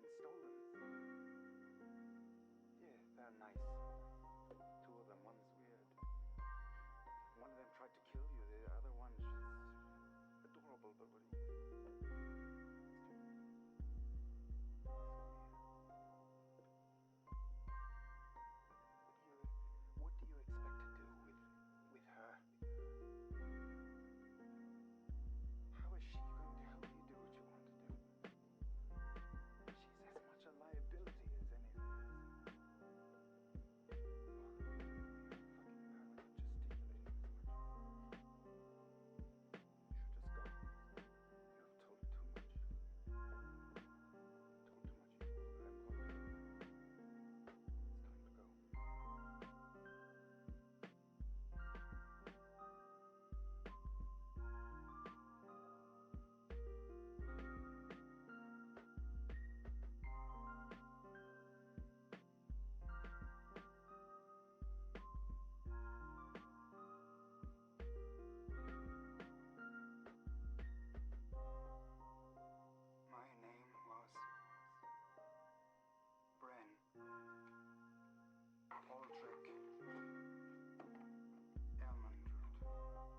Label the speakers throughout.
Speaker 1: been stolen. Yeah, they're nice. Two of them, one's weird. One of them tried to kill you, the other one, she's adorable, but what do you... What do you expect to do with her? How is she going to help you do what you want to do? She's as much a liability as anything else. Look, you're fucking paranoid, gesticulating as much. You should just go. You've told too much. Told too much. Let them go. It's time to go. My name was Bren Aldrich Elmondrud.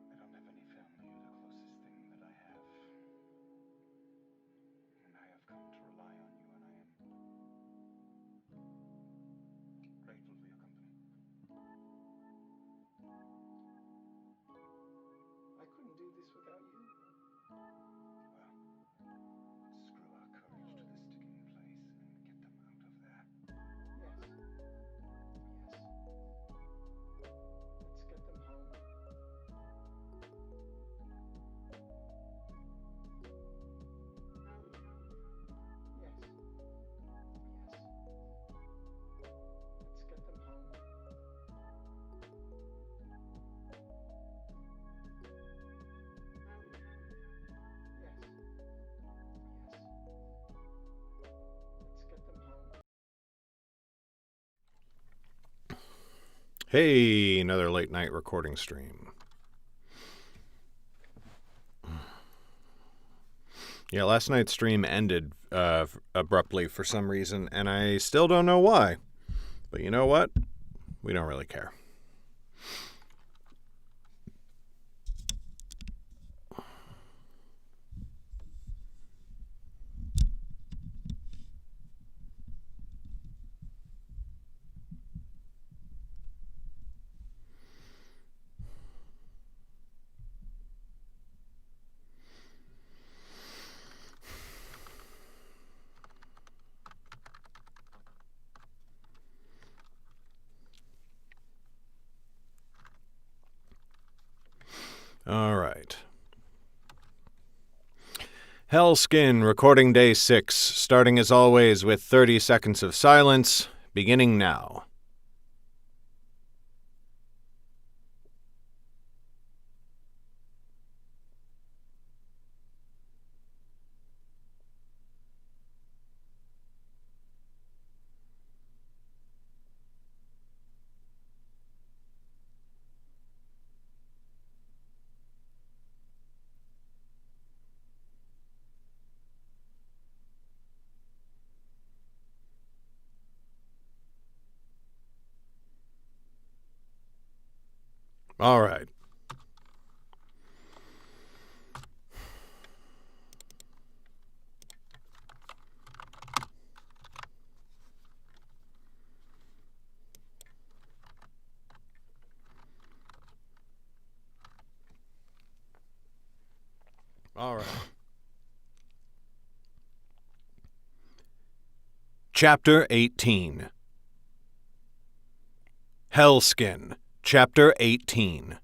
Speaker 1: I don't have any family. You're the closest thing that I have. And I have come to rely on you, and I am grateful for your company. I couldn't do this without you. Well, screw our courage to the sticking place and get them out of there. Yes. Yes. Let's get them home. Yes. Yes. Let's get them home. Yes. Yes. Let's get them home.
Speaker 2: Hey, another late night recording stream. Yeah, last night's stream ended abruptly for some reason, and I still don't know why. But you know what? We don't really care. All right. Hellskin, recording day 6, starting as always with 30 seconds of silence, beginning now. All right. Chapter 18. Hellskin, Chapter 18.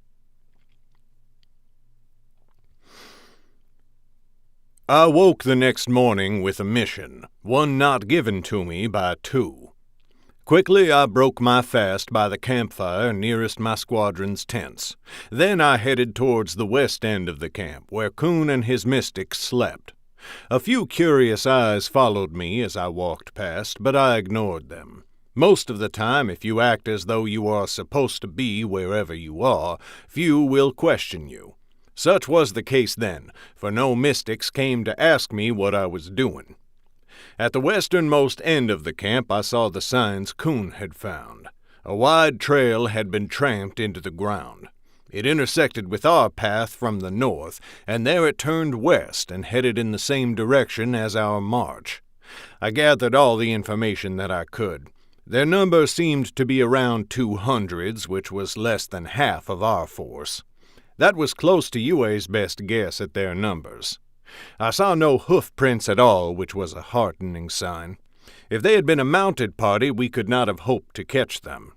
Speaker 2: I woke the next morning with a mission, one not given to me by two. Quickly I broke my fast by the campfire nearest my squadron's tents. Then I headed towards the west end of the camp, where Coon and his mystics slept. A few curious eyes followed me as I walked past, but I ignored them. Most of the time, if you act as though you are supposed to be wherever you are, few will question you. Such was the case then, for no mystics came to ask me what I was doing. At the westernmost end of the camp I saw the signs Coon had found. A wide trail had been tramped into the ground. It intersected with our path from the north, and there it turned west and headed in the same direction as our march. I gathered all the information that I could. Their number seemed to be around 200s, which was less than half of our force. That was close to UA's best guess at their numbers. I saw no hoof prints at all, which was a heartening sign. If they had been a mounted party, we could not have hoped to catch them.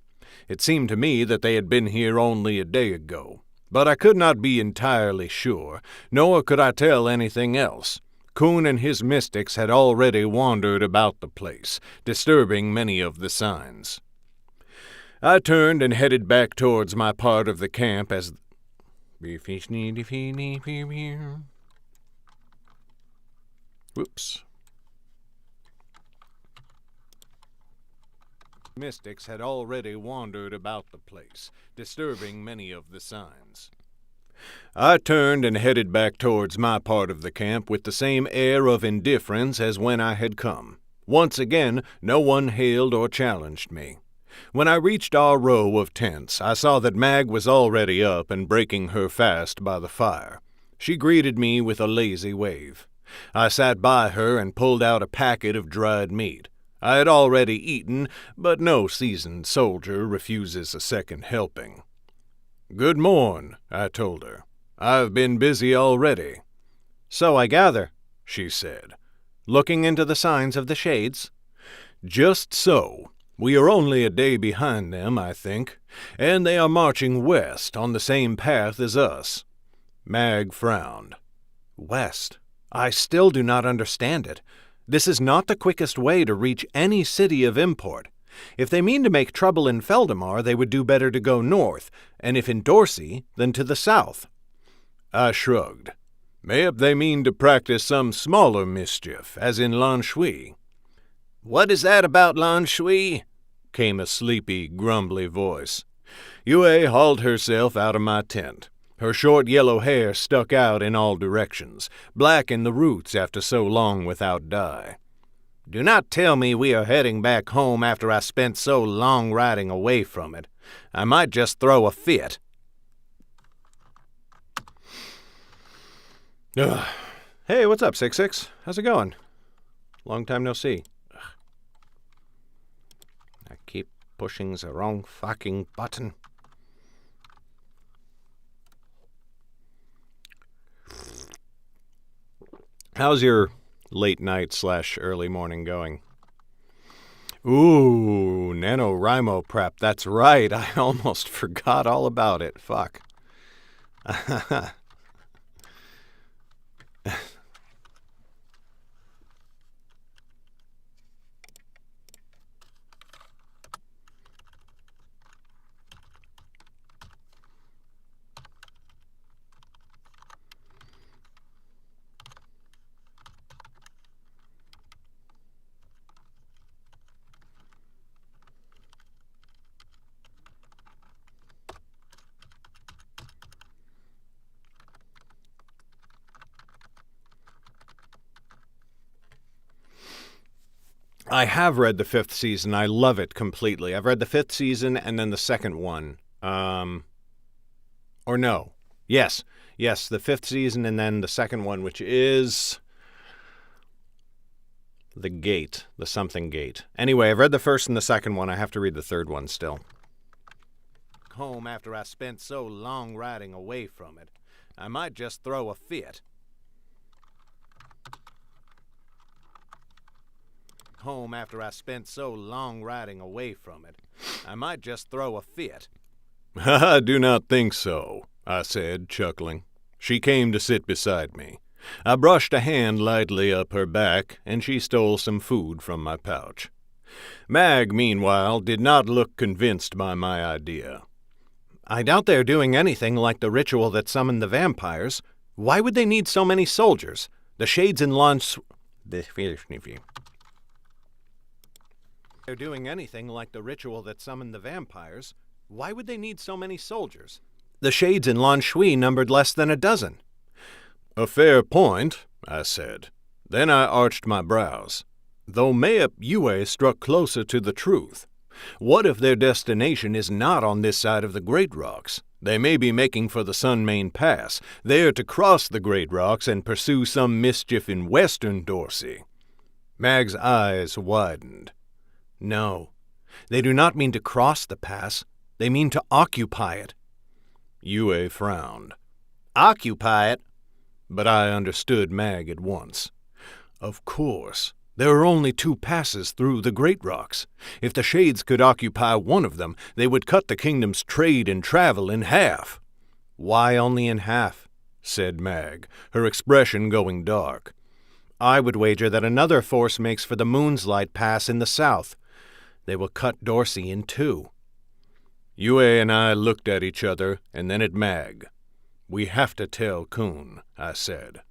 Speaker 2: It seemed to me that they had been here only a day ago, but I could not be entirely sure, nor could I tell anything else. Coon and his mystics had already wandered about the place, disturbing many of the signs. I turned and headed back towards my part of the camp as mystics had already wandered about the place, disturbing many of the signs. I turned and headed back towards my part of the camp with the same air of indifference as when I had come. Once again, no one hailed or challenged me. When I reached our row of tents, I saw that Mag was already up and breaking her fast by the fire. She greeted me with a lazy wave. I sat by her and pulled out a packet of dried meat. I had already eaten, but no seasoned soldier refuses a second helping. "Good morn," I told her. "I've been busy already." "So I gather," she said. "Looking into the signs of the shades?" "Just so. We are only a day behind them, I think, and they are marching west on the same path as us." Mag frowned. "West? I still do not understand it. This is not the quickest way to reach any city of import. If they mean to make trouble in Feldamar, they would do better to go north, and if in Dorsey, then to the south." I shrugged. "Mayhap they mean to practice some smaller mischief, as in Lanshui." "What is that about Lanshui?" came a sleepy, grumbly voice. Yue hauled herself out of my tent. Her short yellow hair stuck out in all directions, black in the roots after so long without dye. "Do not tell me we are heading back home after I spent so long riding away from it. I might just throw a fit." Hey, what's up, 66? How's it going? Long time no see. I keep pushing the wrong fucking button. How's your late night / early morning going? Ooh, NaNoWriMo prep. That's right. I almost forgot all about it. Fuck. I have read the 5th season. I love it completely. I've read the 5th season and then the second one. Or no. Yes, the 5th season and then the second one, which is the Gate, the something Gate. Anyway, I've read the first and the second one. I have to read the third one still. Home after I spent so long riding away from it. I might just throw a fit. back home after I spent so long riding away from it, I might just throw a fit." "I do not think so," I said, chuckling. She came to sit beside me. I brushed a hand lightly up her back, and she stole some food from my pouch. Mag, meanwhile, did not look convinced by my idea. "I doubt they're doing anything like the ritual that summoned the vampires. Why would they need so many soldiers? The shades in launch... They're doing anything like the ritual that summoned the vampires. Why would they need so many soldiers? The shades in Lan Shui numbered less than a dozen." "A fair point," I said. Then I arched my brows. Though Mayap Yue struck closer to the truth. What if their destination is not on this side of the Great Rocks? They may be making for the Sunmane Pass, there to cross the Great Rocks and pursue some mischief in western Dorsey. Mag's eyes widened. "No, they do not mean to cross the pass. They mean to occupy it." Yue frowned. "Occupy it?" But I understood Mag at once. Of course. There are only 2 passes through the Great Rocks. If the Shades could occupy one of them, they would cut the kingdom's trade and travel in half. "Why only in half?" said Mag, her expression going dark. "I would wager that another force makes for the Moonslight Pass in the south. They will cut Dorsey in 2. Yue and I looked at each other, and then at Mag. "We have to tell Kun," I said.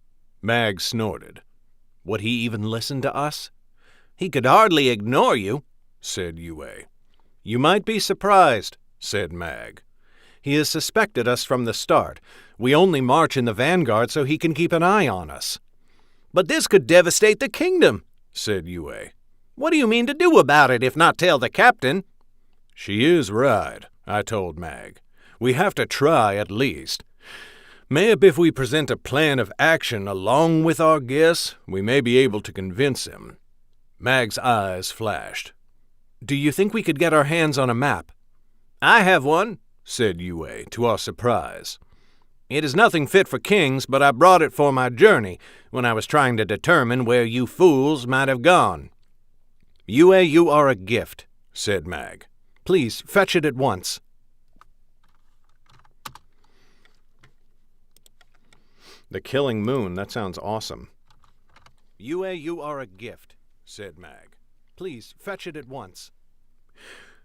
Speaker 2: Mag snorted. Would he even listen to us? "He could hardly ignore you," said Yue. "You might be surprised," said Mag. "He has suspected us from the start. We only march in the vanguard so he can keep an eye on us." "But this could devastate the kingdom," said Yue. "What do you mean to do about it, if not tell the captain?" "She is right," I told Mag. "We have to try at least. Maybe if we present a plan of action along with our guess, we may be able to convince him." Mag's eyes flashed. "Do you think we could get our hands on a map?" "I have one," said Yue, to our surprise. "It is nothing fit for kings, but I brought it for my journey when I was trying to determine where you fools might have gone." "Yue, you are a gift," said Mag. "Please, fetch it at once." The Killing Moon, that sounds awesome. "Yue, you are a gift," said Mag. "Please, fetch it at once."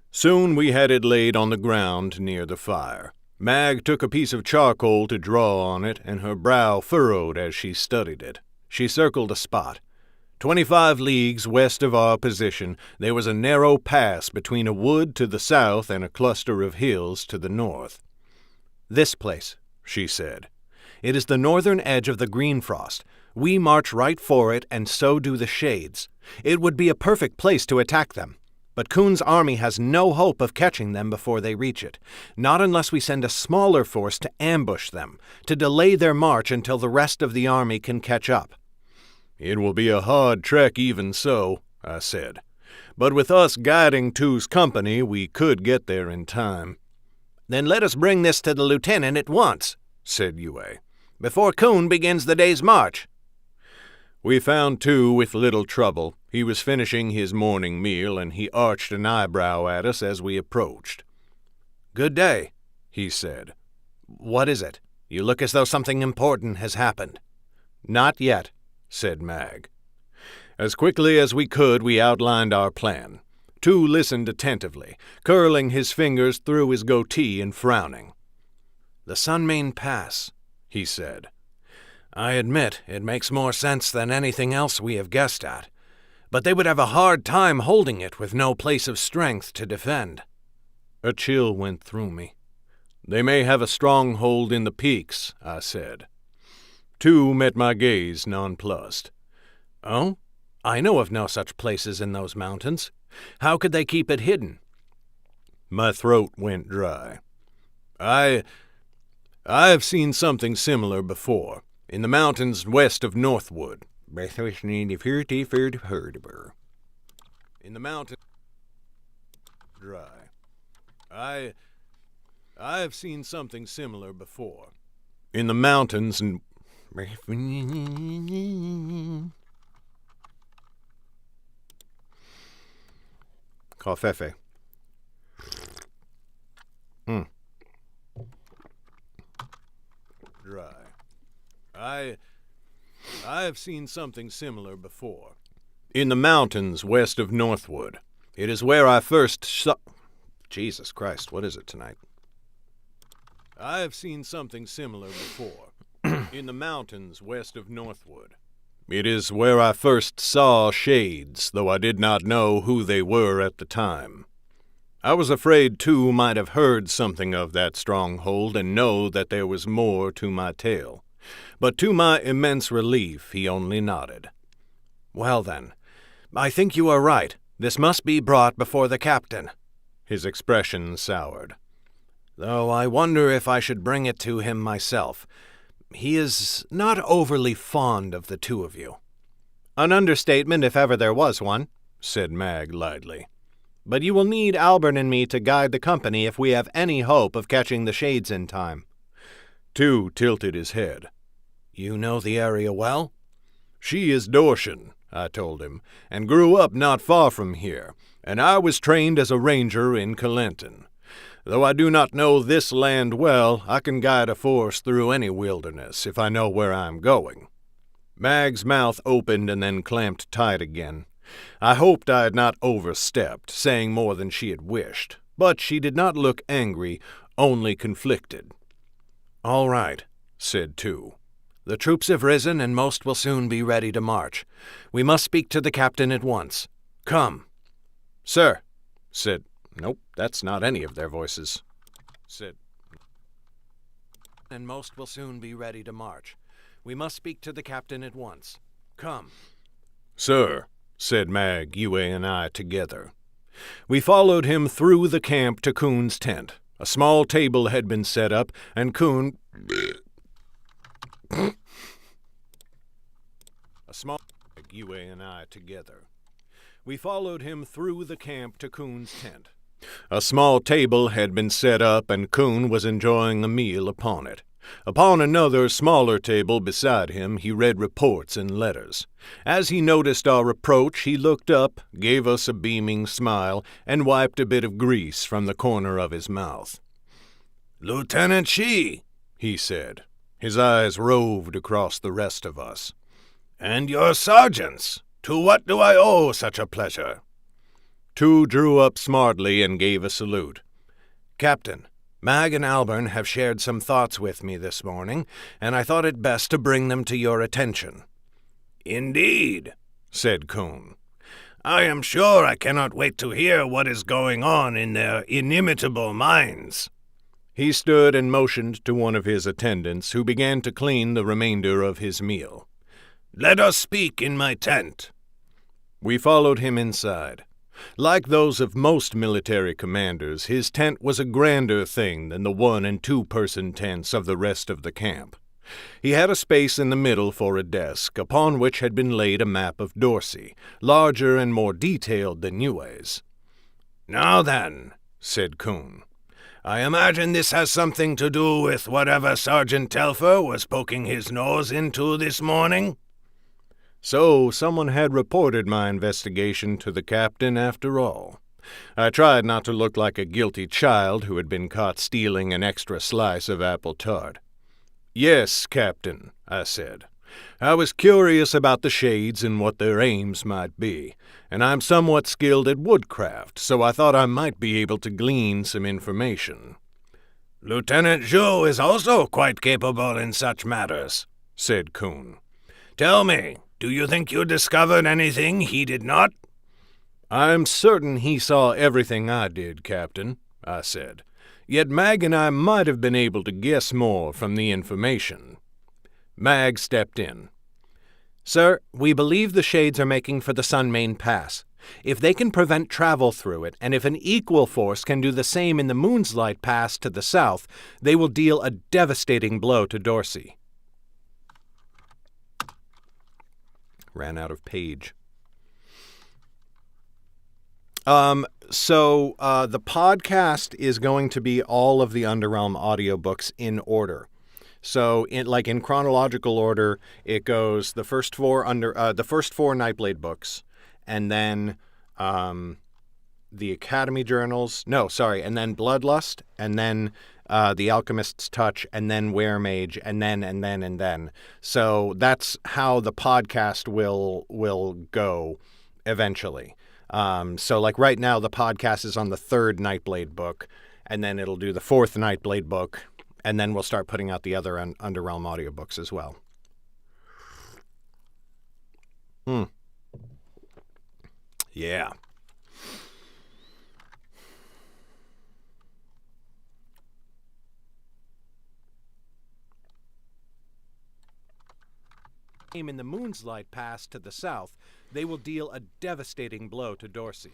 Speaker 2: Soon we had it laid on the ground near the fire. Mag took a piece of charcoal to draw on it, and her brow furrowed as she studied it. She circled a spot. 25 leagues west of our position, there was a narrow pass between a wood to the south and a cluster of hills to the north. "This place," she said. "It is the northern edge of the Green Frost. We march right for it, and so do the Shades. It would be a perfect place to attack them. But Kun's army has no hope of catching them before they reach it, not unless we send a smaller force to ambush them, to delay their march until the rest of the army can catch up." "It will be a hard trek even so," I said. "But with us guiding Tu's company, we could get there in time." "Then let us bring this to the lieutenant at once," said Yue, "before Kun begins the day's march." We found Tu with little trouble. He was finishing his morning meal, and he arched an eyebrow at us as we approached. "Good day," he said. "What is it? You look as though something important has happened." "Not yet," said Mag. As quickly as we could, we outlined our plan. Tu listened attentively, curling his fingers through his goatee and frowning. "The Sunmane Pass," he said. "I admit it makes more sense than anything else we have guessed at. But they would have a hard time holding it with no place of strength to defend." A chill went through me. "They may have a stronghold in the peaks," I said. Tu met my gaze nonplussed. "Oh? I know of no such places in those mountains. How could they keep it hidden?" My throat went dry. I've seen something similar before, in the mountains west of Northwood. In the mountains dry. I've seen something similar before. In the mountains and Covfefe. Dry. I've seen something similar before. In the mountains west of Northwood. It is where I first saw... Jesus Christ, what is it tonight? I have seen something similar before. In the mountains west of Northwood. It is where I first saw shades, though I did not know who they were at the time. I was afraid Tu might have heard something of that stronghold and know that there was more to my tale. But to my immense relief, he only nodded. Well then, I think you are right. This must be brought before the captain. His expression soured. Though I wonder if I should bring it to him myself. He is not overly fond of the two of you. An understatement if ever there was one, said Mag lightly. But you will need Albert and me to guide the company if we have any hope of catching the shades in time. Tu tilted his head. You know the area well? She is Dortian, I told him, and grew up not far from here, and I was trained as a ranger in Calenton. Though I do not know this land well, I can guide a force through any wilderness if I know where I am going. Mag's mouth opened and then clamped tight again. I hoped I had not overstepped, saying more than she had wished, but she did not look angry, only conflicted. All right, said Tu. The troops have risen, and most will soon be ready to march. We must speak to the captain at once. Come. Sir, said... Nope, that's not any of their voices. Said... And most will soon be ready to march. We must speak to the captain at once. Come. Sir, said Mag, Yue, and I together. We followed him through the camp to Kuhn's tent. A small table had been set up, and Kuhn... Yue and I together. We followed him through the camp to Kuhn's tent. A small table had been set up, and Kuhn was enjoying a meal upon it. Upon another, smaller table beside him, he read reports and letters. As he noticed our approach, he looked up, gave us a beaming smile, and wiped a bit of grease from the corner of his mouth. Lieutenant Shi, he said. His eyes roved across the rest of us. And your sergeants, to what do I owe such a pleasure? Tu drew up smartly and gave a salute. Captain, Mag and Albern have shared some thoughts with me this morning, and I thought it best to bring them to your attention. Indeed, said Kuhn. I am sure I cannot wait to hear what is going on in their inimitable minds. He stood and motioned to one of his attendants, who began to clean the remainder of his meal. Let us speak in my tent. We followed him inside. Like those of most military commanders, his tent was a grander thing than the 1- and 2-person tents of the rest of the camp. He had a space in the middle for a desk, upon which had been laid a map of Dorsey, larger and more detailed than Yue's. Now then, said Kuhn, I imagine this has something to do with whatever Sergeant Telfer was poking his nose into this morning? So someone had reported my investigation to the captain after all. I tried not to look like a guilty child who had been caught stealing an extra slice of apple tart. Yes, Captain, I said. I was curious about the shades and what their aims might be, and I'm somewhat skilled at woodcraft, so I thought I might be able to glean some information. Lieutenant Zhou is also quite capable in such matters, said Kuhn. Tell me, do you think you discovered anything he did not? I'm certain he saw everything I did, Captain, I said. Yet Mag and I might have been able to guess more from the information. Mag stepped in. Sir, we believe the shades are making for the Sunmane Pass. If they can prevent travel through it, and if an equal force can do the same in the Moonslight Pass to the south, they will deal a devastating blow to Dorsey. Ran out of page. So the podcast is going to be all of the Underrealm audiobooks in order. So in chronological order, it goes the first four Nightblade books, and then the Academy Journals. No, sorry, and then Bloodlust, and then The Alchemist's Touch, and then Firemage, and then. So that's how the podcast will go eventually. So like right now, the podcast is on the 3rd Nightblade book, and then it'll do the 4th Nightblade book, and then we'll start putting out the other Underrealm audiobooks as well. Yeah. In the Moonslight Pass to the south, they will deal a devastating blow to Dorsey.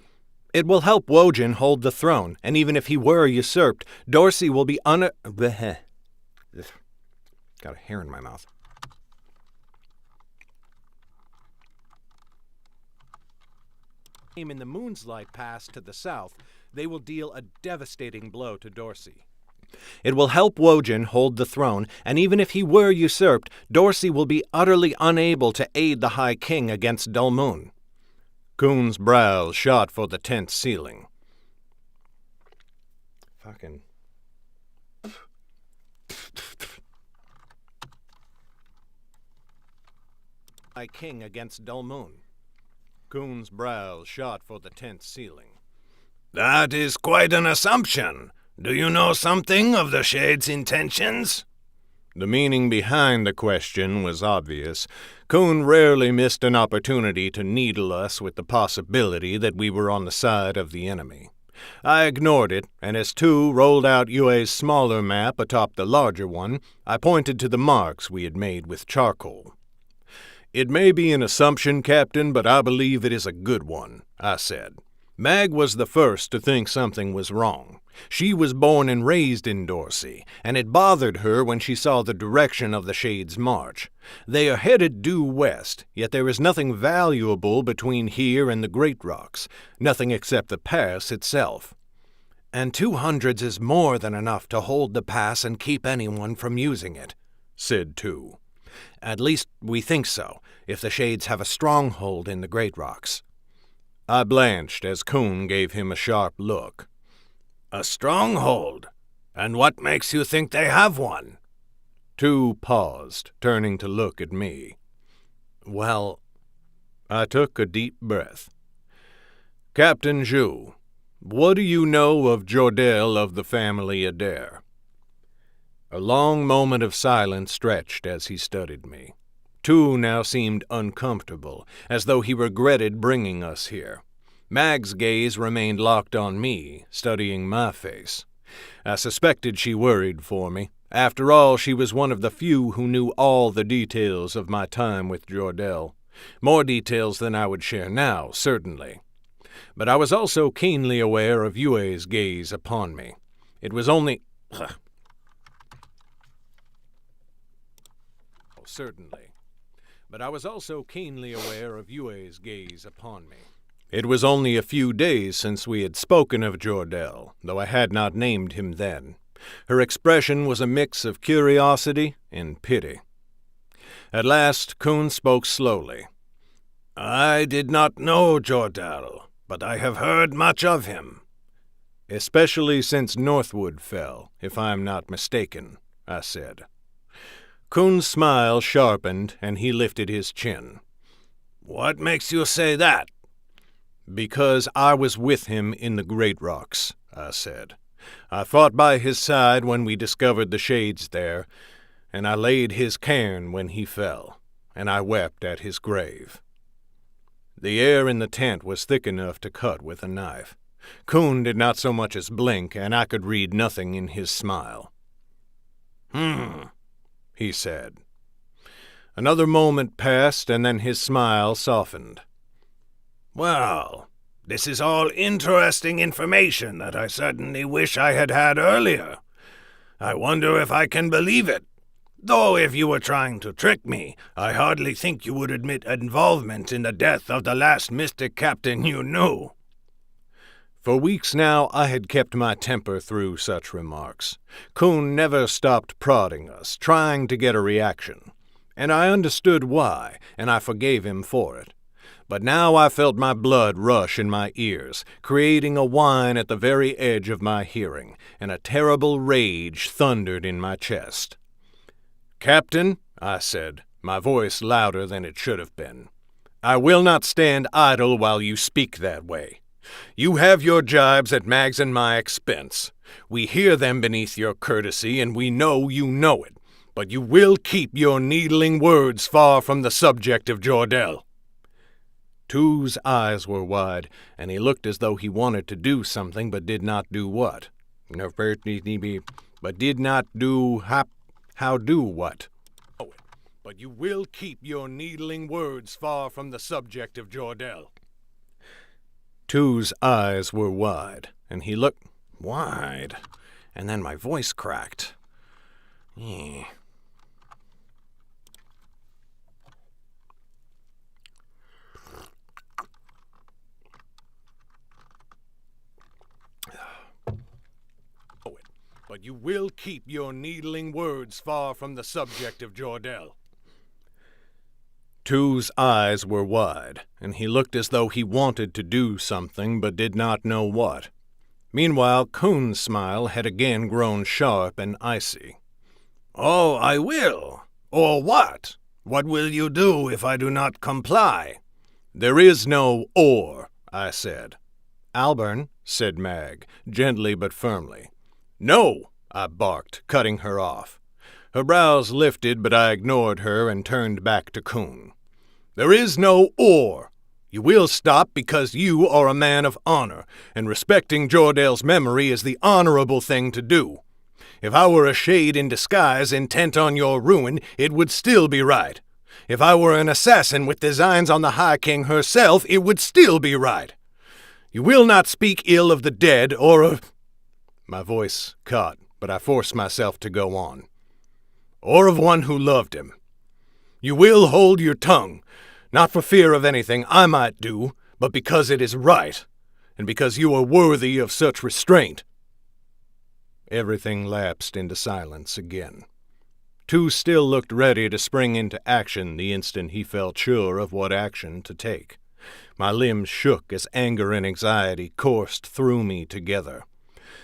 Speaker 2: It will help Wojin hold the throne, and even if he were usurped, Dorsey will be Got a hair in my mouth. In the Moonslight Pass to the south, they will deal a devastating blow to Dorsey. It will help Wojin hold the throne, and even if he were usurped, Dorsey will be utterly unable to aid the High King against Dulmoon. Kuhn's brows shot for the tent ceiling. Fucking... High King against Dulmoon. Kuhn's brows shot for the tent ceiling.
Speaker 3: That is quite an assumption. Do you know something of the Shade's intentions?
Speaker 2: The meaning behind the question was obvious. Kuhn rarely missed an opportunity to needle us with the possibility that we were on the side of the enemy. I ignored it, and as Tu rolled out Yue's smaller map atop the larger one, I pointed to the marks we had made with charcoal. "It may be an assumption, Captain, but I believe it is a good one," I said. Mag was the first to think something was wrong. She was born and raised in Dorsey, and it bothered her when she saw the direction of the Shade's march. They are headed due west, yet there is nothing valuable between here and the Great Rocks, nothing except the pass itself. "And 200s is more than enough to hold the pass and keep anyone from using it," said Tu. "At least we think so, if the Shades have a stronghold in the Great Rocks." I blanched as Kuhn gave him a sharp look.
Speaker 3: A stronghold? And what makes you think they have one?
Speaker 2: Tu paused, turning to look at me. "Well," I took a deep breath. "Captain Zhu, what do you know of Jordell of the family Adair?" A long moment of silence stretched as he studied me. Tu now seemed uncomfortable, as though he regretted bringing us here. Mag's gaze remained locked on me, studying my face. I suspected she worried for me. After all, she was one of the few who knew all the details of my time with Jordell. More details than I would share now, certainly. But I was also keenly aware of Yue's gaze upon me. It was only... Certainly. But I was also keenly aware of Yue's gaze upon me. It was only a few days since we had spoken of Jordell, though I had not named him then. Her expression was a mix of curiosity and pity. At last, Kuhn spoke slowly.
Speaker 3: "I did not know Jordell, but I have heard much of him."
Speaker 2: "Especially since Northwood fell, if I am not mistaken," I said. Kuhn's smile sharpened, and he lifted his chin.
Speaker 3: "What makes you say that?"
Speaker 2: "Because I was with him in the Great Rocks," I said. "I fought by his side when we discovered the Shades there, and I laid his cairn when he fell, and I wept at his grave." The air in the tent was thick enough to cut with a knife. Kuhn did not so much as blink, and I could read nothing in his smile. He said. Another moment passed, and then his smile softened.
Speaker 3: "Well, this is all interesting information that I certainly wish I had had earlier. I wonder if I can believe it. Though if you were trying to trick me, I hardly think you would admit involvement in the death of the last mystic captain you knew."
Speaker 2: For weeks now I had kept my temper through such remarks. Kuhn never stopped prodding us, trying to get a reaction. And I understood why, and I forgave him for it. But now I felt my blood rush in my ears, creating a whine at the very edge of my hearing, and a terrible rage thundered in my chest. "Captain," I said, my voice louder than it should have been, "I will not stand idle while you speak that way. You have your jibes at Mag's and my expense. We hear them beneath your courtesy, and we know you know it. But you will keep your needling words far from the subject of Jordell." Two's eyes were wide, and he looked as though he wanted to do something but did not do what. But did not do how do what? "But you will keep your needling words far from the subject of Jordell." Two's eyes were wide, and he looked wide, and then my voice cracked. "But you will keep your needling words far from the subject of Jordell." Two's eyes were wide, and he looked as though he wanted to do something but did not know what. Meanwhile, Coon's smile had again grown sharp and icy.
Speaker 3: "Oh, I will. Or what? What will you do if I do not comply?"
Speaker 2: "There is no or," I said. "Alburn," said Mag, gently but firmly. "No," I barked, cutting her off. Her brows lifted, but I ignored her and turned back to Coon. "There is no or. You will stop because you are a man of honor, and respecting Jordell's memory is the honorable thing to do. If I were a shade in disguise intent on your ruin, it would still be right. If I were an assassin with designs on the High King herself, it would still be right. You will not speak ill of the dead or of—" My voice caught, but I forced myself to go on. "Or of one who loved him. You will hold your tongue, not for fear of anything I might do, but because it is right, and because you are worthy of such restraint." Everything lapsed into silence again. Two still looked ready to spring into action the instant he felt sure of what action to take. My limbs shook as anger and anxiety coursed through me together.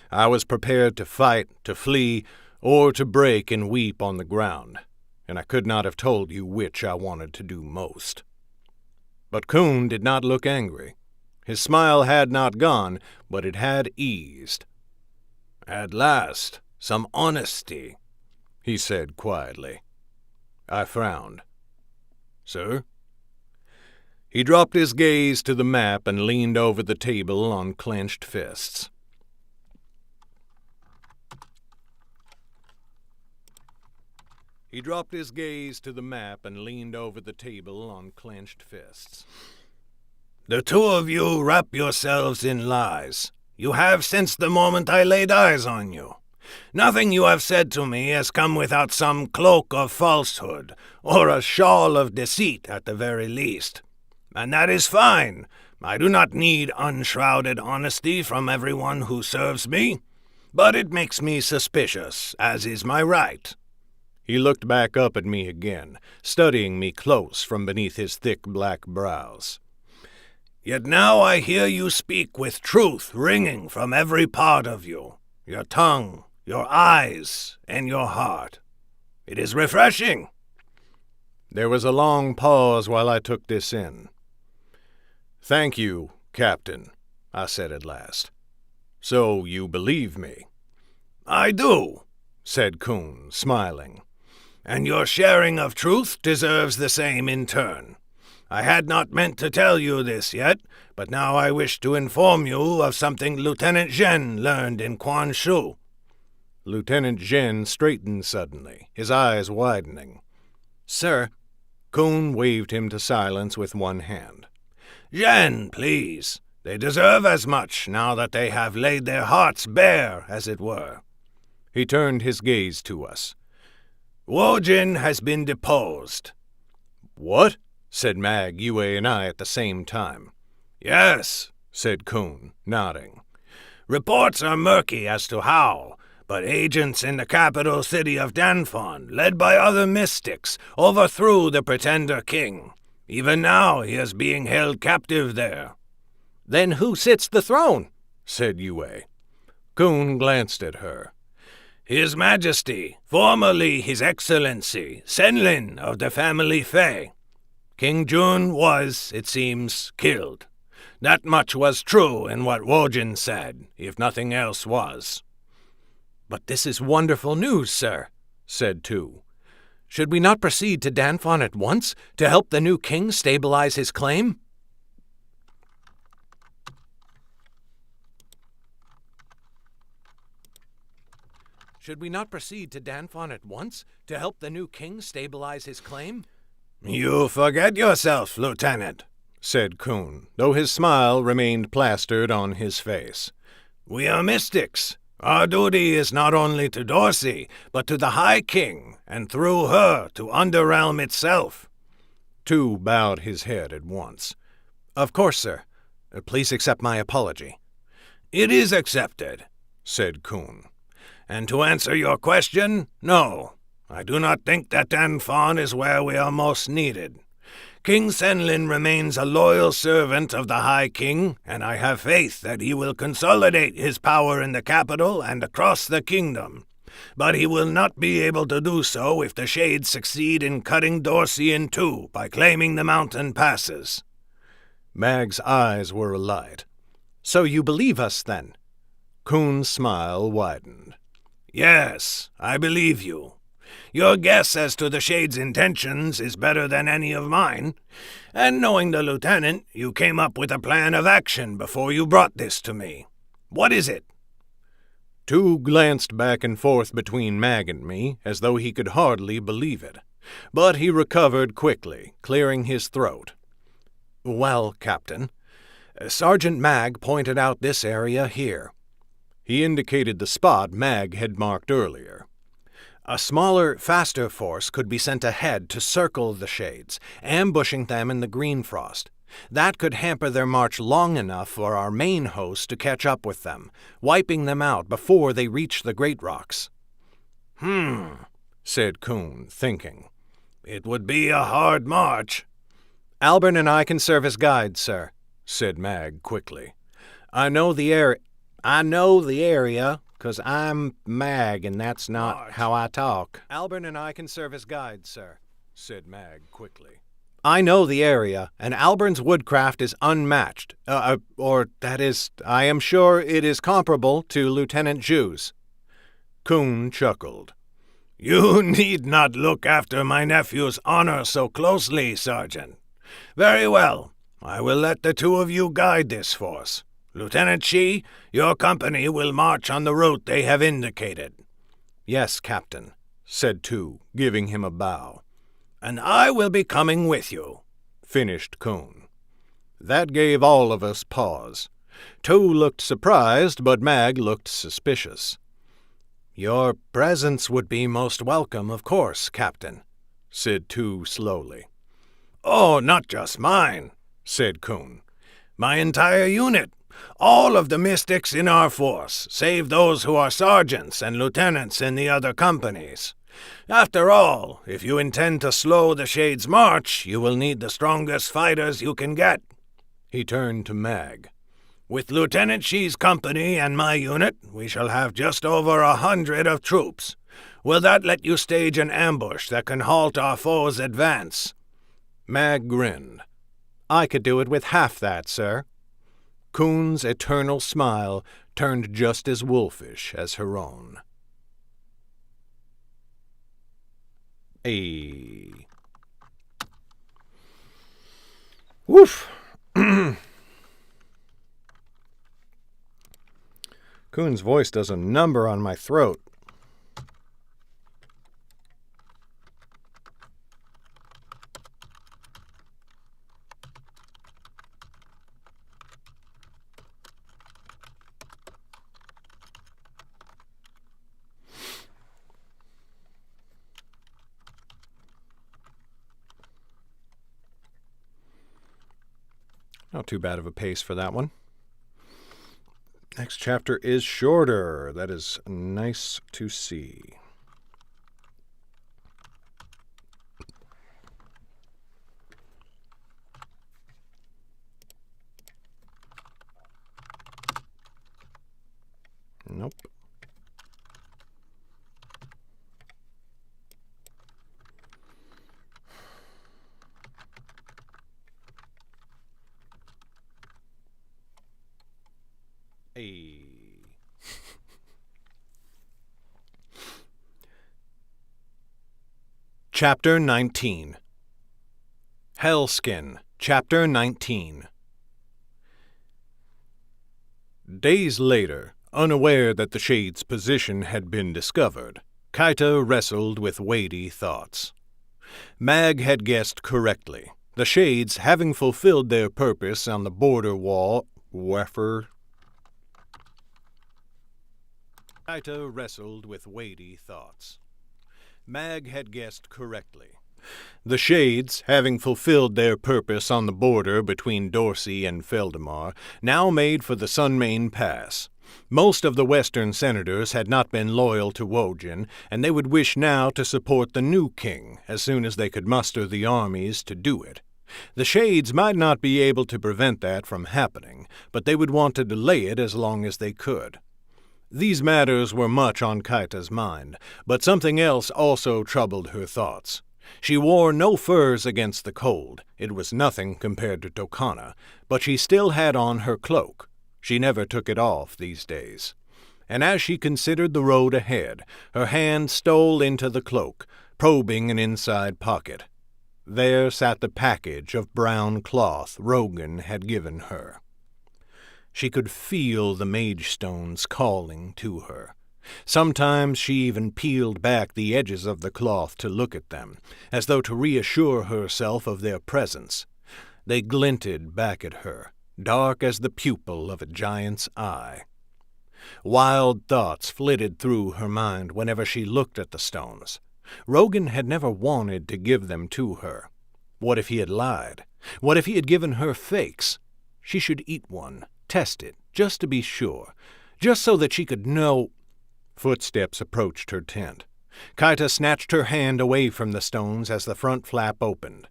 Speaker 2: I was prepared to fight, to flee, or to break and weep on the ground, and I could not have told you which I wanted to do most. But Coon did not look angry. His smile had not gone, but it had eased. "At last, some honesty," he said quietly. I frowned. "Sir?" He dropped his gaze to the map and leaned over the table on clenched fists. He dropped his gaze to the map and leaned over the table on clenched fists.
Speaker 3: "The two of you wrap yourselves in lies. You have since the moment I laid eyes on you. Nothing you have said to me has come without some cloak of falsehood, or a shawl of deceit at the very least. And that is fine. I do not need unshrouded honesty from everyone who serves me. But it makes me suspicious, as is my right."
Speaker 2: He looked back up at me again, studying me close from beneath his thick black brows.
Speaker 3: "Yet now I hear you speak with truth ringing from every part of you, your tongue, your eyes, and your heart. It is refreshing."
Speaker 2: There was a long pause while I took this in. "Thank you, Captain," I said at last. "So you believe me?"
Speaker 3: "I do,"
Speaker 2: said Coon, smiling.
Speaker 3: "And your sharing of truth deserves the same in turn. I had not meant to tell you this yet, but now I wish to inform you of something Lieutenant Zhen learned in Quan Shu."
Speaker 2: Lieutenant Zhen straightened suddenly, his eyes widening. "Sir," Coon waved him to silence with one hand.
Speaker 3: "Zhen, please. They deserve as much now that they have laid their hearts bare, as it were."
Speaker 2: He turned his gaze to us.
Speaker 3: "Wojin has been deposed."
Speaker 2: "What?" said Mag, Yue, and I at the same time.
Speaker 3: "Yes,"
Speaker 2: said Coon, nodding.
Speaker 3: "Reports are murky as to how, but agents in the capital city of Danfon, led by other mystics, overthrew the pretender king. Even now he is being held captive there."
Speaker 2: "Then who sits the throne?" said Yue. Kun glanced at her.
Speaker 3: "His Majesty, formerly His Excellency, Senlin of the family Fei. King Jun was, it seems, killed. That much was true in what Wojin said, if nothing else was."
Speaker 2: "But this is wonderful news, sir," said Tu. "Should we not proceed to Danfon at once to help the new king stabilize his claim?" "Should we not proceed to Danfon at once to help the new king stabilize his claim?"
Speaker 3: "You forget yourself, Lieutenant,"
Speaker 2: said Kun, though his smile remained plastered on his face.
Speaker 3: "We are mystics. Our duty is not only to Dorsey, but to the High King, and through her to Underrealm itself."
Speaker 2: Tu bowed his head at once. "Of course, sir. Please accept my apology."
Speaker 3: "It is accepted," said Kun. "And to answer your question, no, I do not think that Danfon is where we are most needed. King Senlin remains a loyal servant of the High King, and I have faith that he will consolidate his power in the capital and across the kingdom. But he will not be able to do so if the Shades succeed in cutting Dorsey in two by claiming the mountain passes."
Speaker 2: Mag's eyes were alight. "So you believe us, then?" Kun's smile widened.
Speaker 3: "Yes, I believe you. Your guess as to the Shade's intentions is better than any of mine, and knowing the Lieutenant, you came up with a plan of action before you brought this to me. What is it?"
Speaker 2: Tu glanced back and forth between Mag and me, as though he could hardly believe it. But he recovered quickly, clearing his throat. "Well, Captain, Sergeant Mag pointed out this area here." He indicated the spot Mag had marked earlier. "A smaller, faster force could be sent ahead to circle the Shades, ambushing them in the green frost. That could hamper their march long enough for our main host to catch up with them, wiping them out before they reach the Great Rocks."
Speaker 3: Said Kun, thinking. "It would be a hard march."
Speaker 2: "Albert and I can serve as guides, sir," said Mag quickly. I know the area, 'cause I'm Mag, and that's not how I talk." "Albert and I can serve as guides, sir," said Mag quickly. "I know the area, and Albern's woodcraft is unmatched. Or, that is, I am sure it is comparable to Lieutenant Ju's."
Speaker 3: Kun chuckled. "You need not look after my nephew's honor so closely, Sergeant. Very well, I will let the two of you guide this force. Lieutenant Shi, your company will march on the route they have indicated."
Speaker 2: "Yes, Captain," said Tu, giving him a bow.
Speaker 3: "And I will be coming with you,"
Speaker 2: finished Kun. That gave all of us pause. Tu looked surprised, but Mag looked suspicious. "Your presence would be most welcome, of course, Captain," said Tu slowly.
Speaker 3: "Oh, not just mine," said Kun. "My entire unit. All of the mystics in our force, save those who are sergeants and lieutenants in the other companies. After all, if you intend to slow the Shade's march, you will need the strongest fighters you can get."
Speaker 2: He turned to Mag.
Speaker 3: "With Lieutenant Shi's company and my unit, we shall have just over 100 of troops. Will that let you stage an ambush that can halt our foe's advance?"
Speaker 2: Mag grinned. "I could do it with half that, sir." Kun's eternal smile turned just as wolfish as her own. Woof! Kun's voice does a number on my throat. Not too bad of a pace for that one. Next chapter is shorter. That is nice to see. Nope. A. Chapter 19. Hellskin, Chapter 19. Days later, unaware that the Shade's position had been discovered, Kaita wrestled with weighty thoughts. Mag had guessed correctly. The Shades, having fulfilled their purpose on the border wall, Kaita wrestled with weighty thoughts. Mag had guessed correctly. The Shades, having fulfilled their purpose on the border between Dorsey and Feldemar, now made for the Sunmain Pass. Most of the Western senators had not been loyal to Wojin, and they would wish now to support the new king as soon as they could muster the armies to do it. The Shades might not be able to prevent that from happening, but they would want to delay it as long as they could. These matters were much on Kaita's mind, but something else also troubled her thoughts. She wore no furs against the cold. It was nothing compared to Tokana, but she still had on her cloak. She never took it off these days. And as she considered the road ahead, her hand stole into the cloak, probing an inside pocket. There sat the package of brown cloth Rogan had given her. She could feel the mage stones calling to her. Sometimes she even peeled back the edges of the cloth to look at them, as though to reassure herself of their presence. They glinted back at her, dark as the pupil of a giant's eye. Wild thoughts flitted through her mind whenever she looked at the stones. Rogan had never wanted to give them to her. What if he had lied? What if he had given her fakes? She should eat one, test it, just to be sure, just so that she could know. Footsteps approached her tent. Kaita snatched her hand away from the stones as the front flap opened.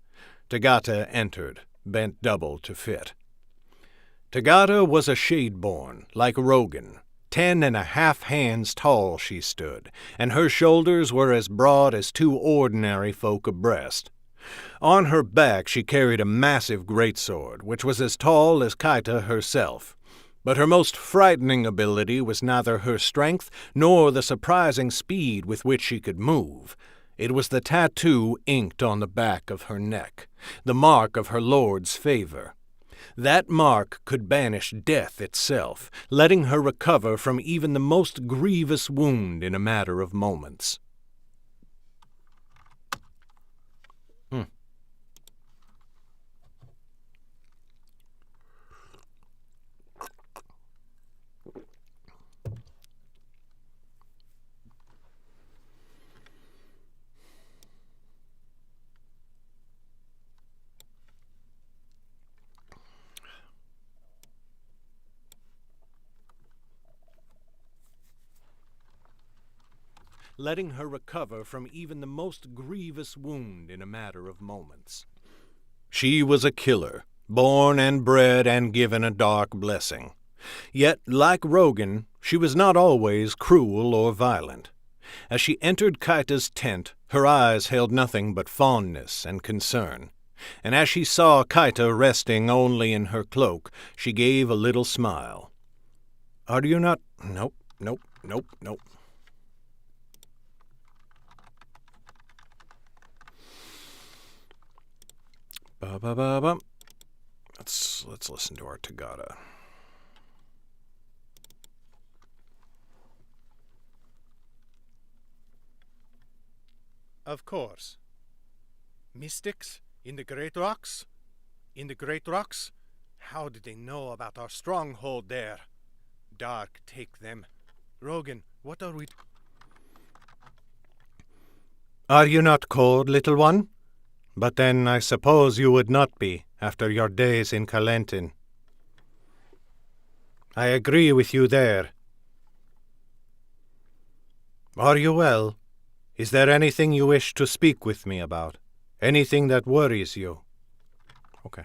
Speaker 2: Tagata entered, bent double to fit. Tagata was a Shadeborn, like Rogan. 10.5 hands tall she stood, and her shoulders were as broad as 2 ordinary folk abreast. On her back she carried a massive greatsword, which was as tall as Kaita herself. But her most frightening ability was neither her strength nor the surprising speed with which she could move. It was the tattoo inked on the back of her neck, the mark of her lord's favor. That mark could banish death itself, letting her recover from even the most grievous wound in a matter of moments. Letting her recover from even the most grievous wound in a matter of moments. She was a killer, born and bred and given a dark blessing. Yet, like Rogan, she was not always cruel or violent. As she entered Kaita's tent, her eyes held nothing but fondness and concern. And as she saw Kaita resting only in her cloak, she gave a little smile. "Are you not—" Nope. Let's listen to our Tagata.
Speaker 4: Of course. Mystics? In the Great Rocks? In the Great Rocks? How did they know about our stronghold there? Dark take them. Rogan, what are we...
Speaker 3: Are you not cold, little one? But then I suppose you would not be, after your days in Kalentin. I agree with you there. Are you well? Is there anything you wish to speak with me about? Anything that worries you?
Speaker 2: Okay.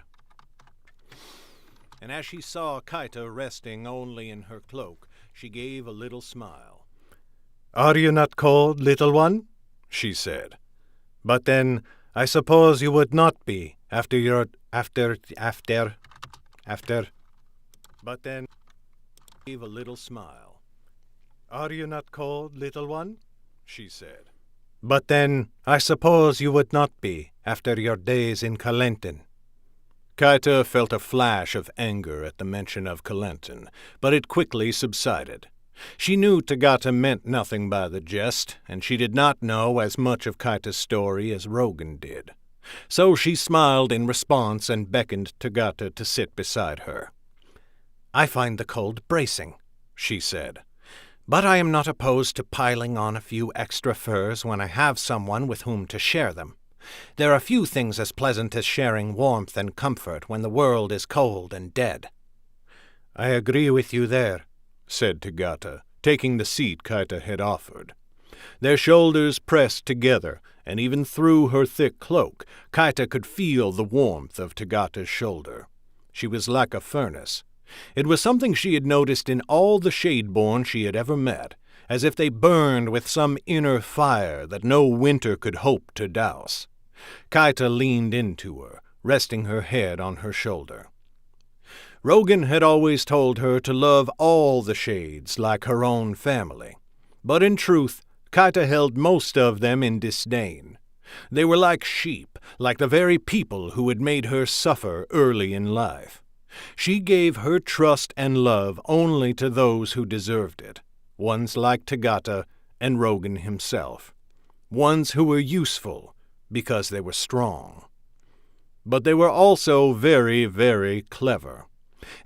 Speaker 2: and as she saw Kaita resting only in her cloak, she gave a little smile.
Speaker 4: "Are you not cold, little one?" she said. "But then, I suppose you would not be, after your... after... But then,
Speaker 2: Gave a little smile.
Speaker 4: are you not cold, little one?" she said. "But then, I suppose you would not be, after your days in Kalentin."
Speaker 2: Kaita felt a flash of anger at the mention of Kalentin, but it quickly subsided. She knew Tagata meant nothing by the jest, and she did not know as much of Kaita's story as Rogan did. So she smiled in response and beckoned Tagata to sit beside her.
Speaker 4: "I find the cold bracing," she said. "But I am not opposed to piling on a few extra furs when I have someone with whom to share them. There are few things as pleasant as sharing warmth and comfort when the world is cold and dead."
Speaker 2: "I agree with you there," said Tagata, taking the seat Kaita had offered. Their shoulders pressed together, and even through her thick cloak, Kaita could feel the warmth of Tagata's shoulder. She was like a furnace. It was something she had noticed in all the Shadeborn she had ever met, as if they burned with some inner fire that no winter could hope to douse. Kaita leaned into her, resting her head on her shoulder. Rogan had always told her to love all the Shades like her own family, but in truth, Kaita held most of them in disdain. They were like sheep, like the very people who had made her suffer early in life. She gave her trust and love only to those who deserved it, ones like Tagata and Rogan himself, ones who were useful because they were strong. But they were also very, very clever.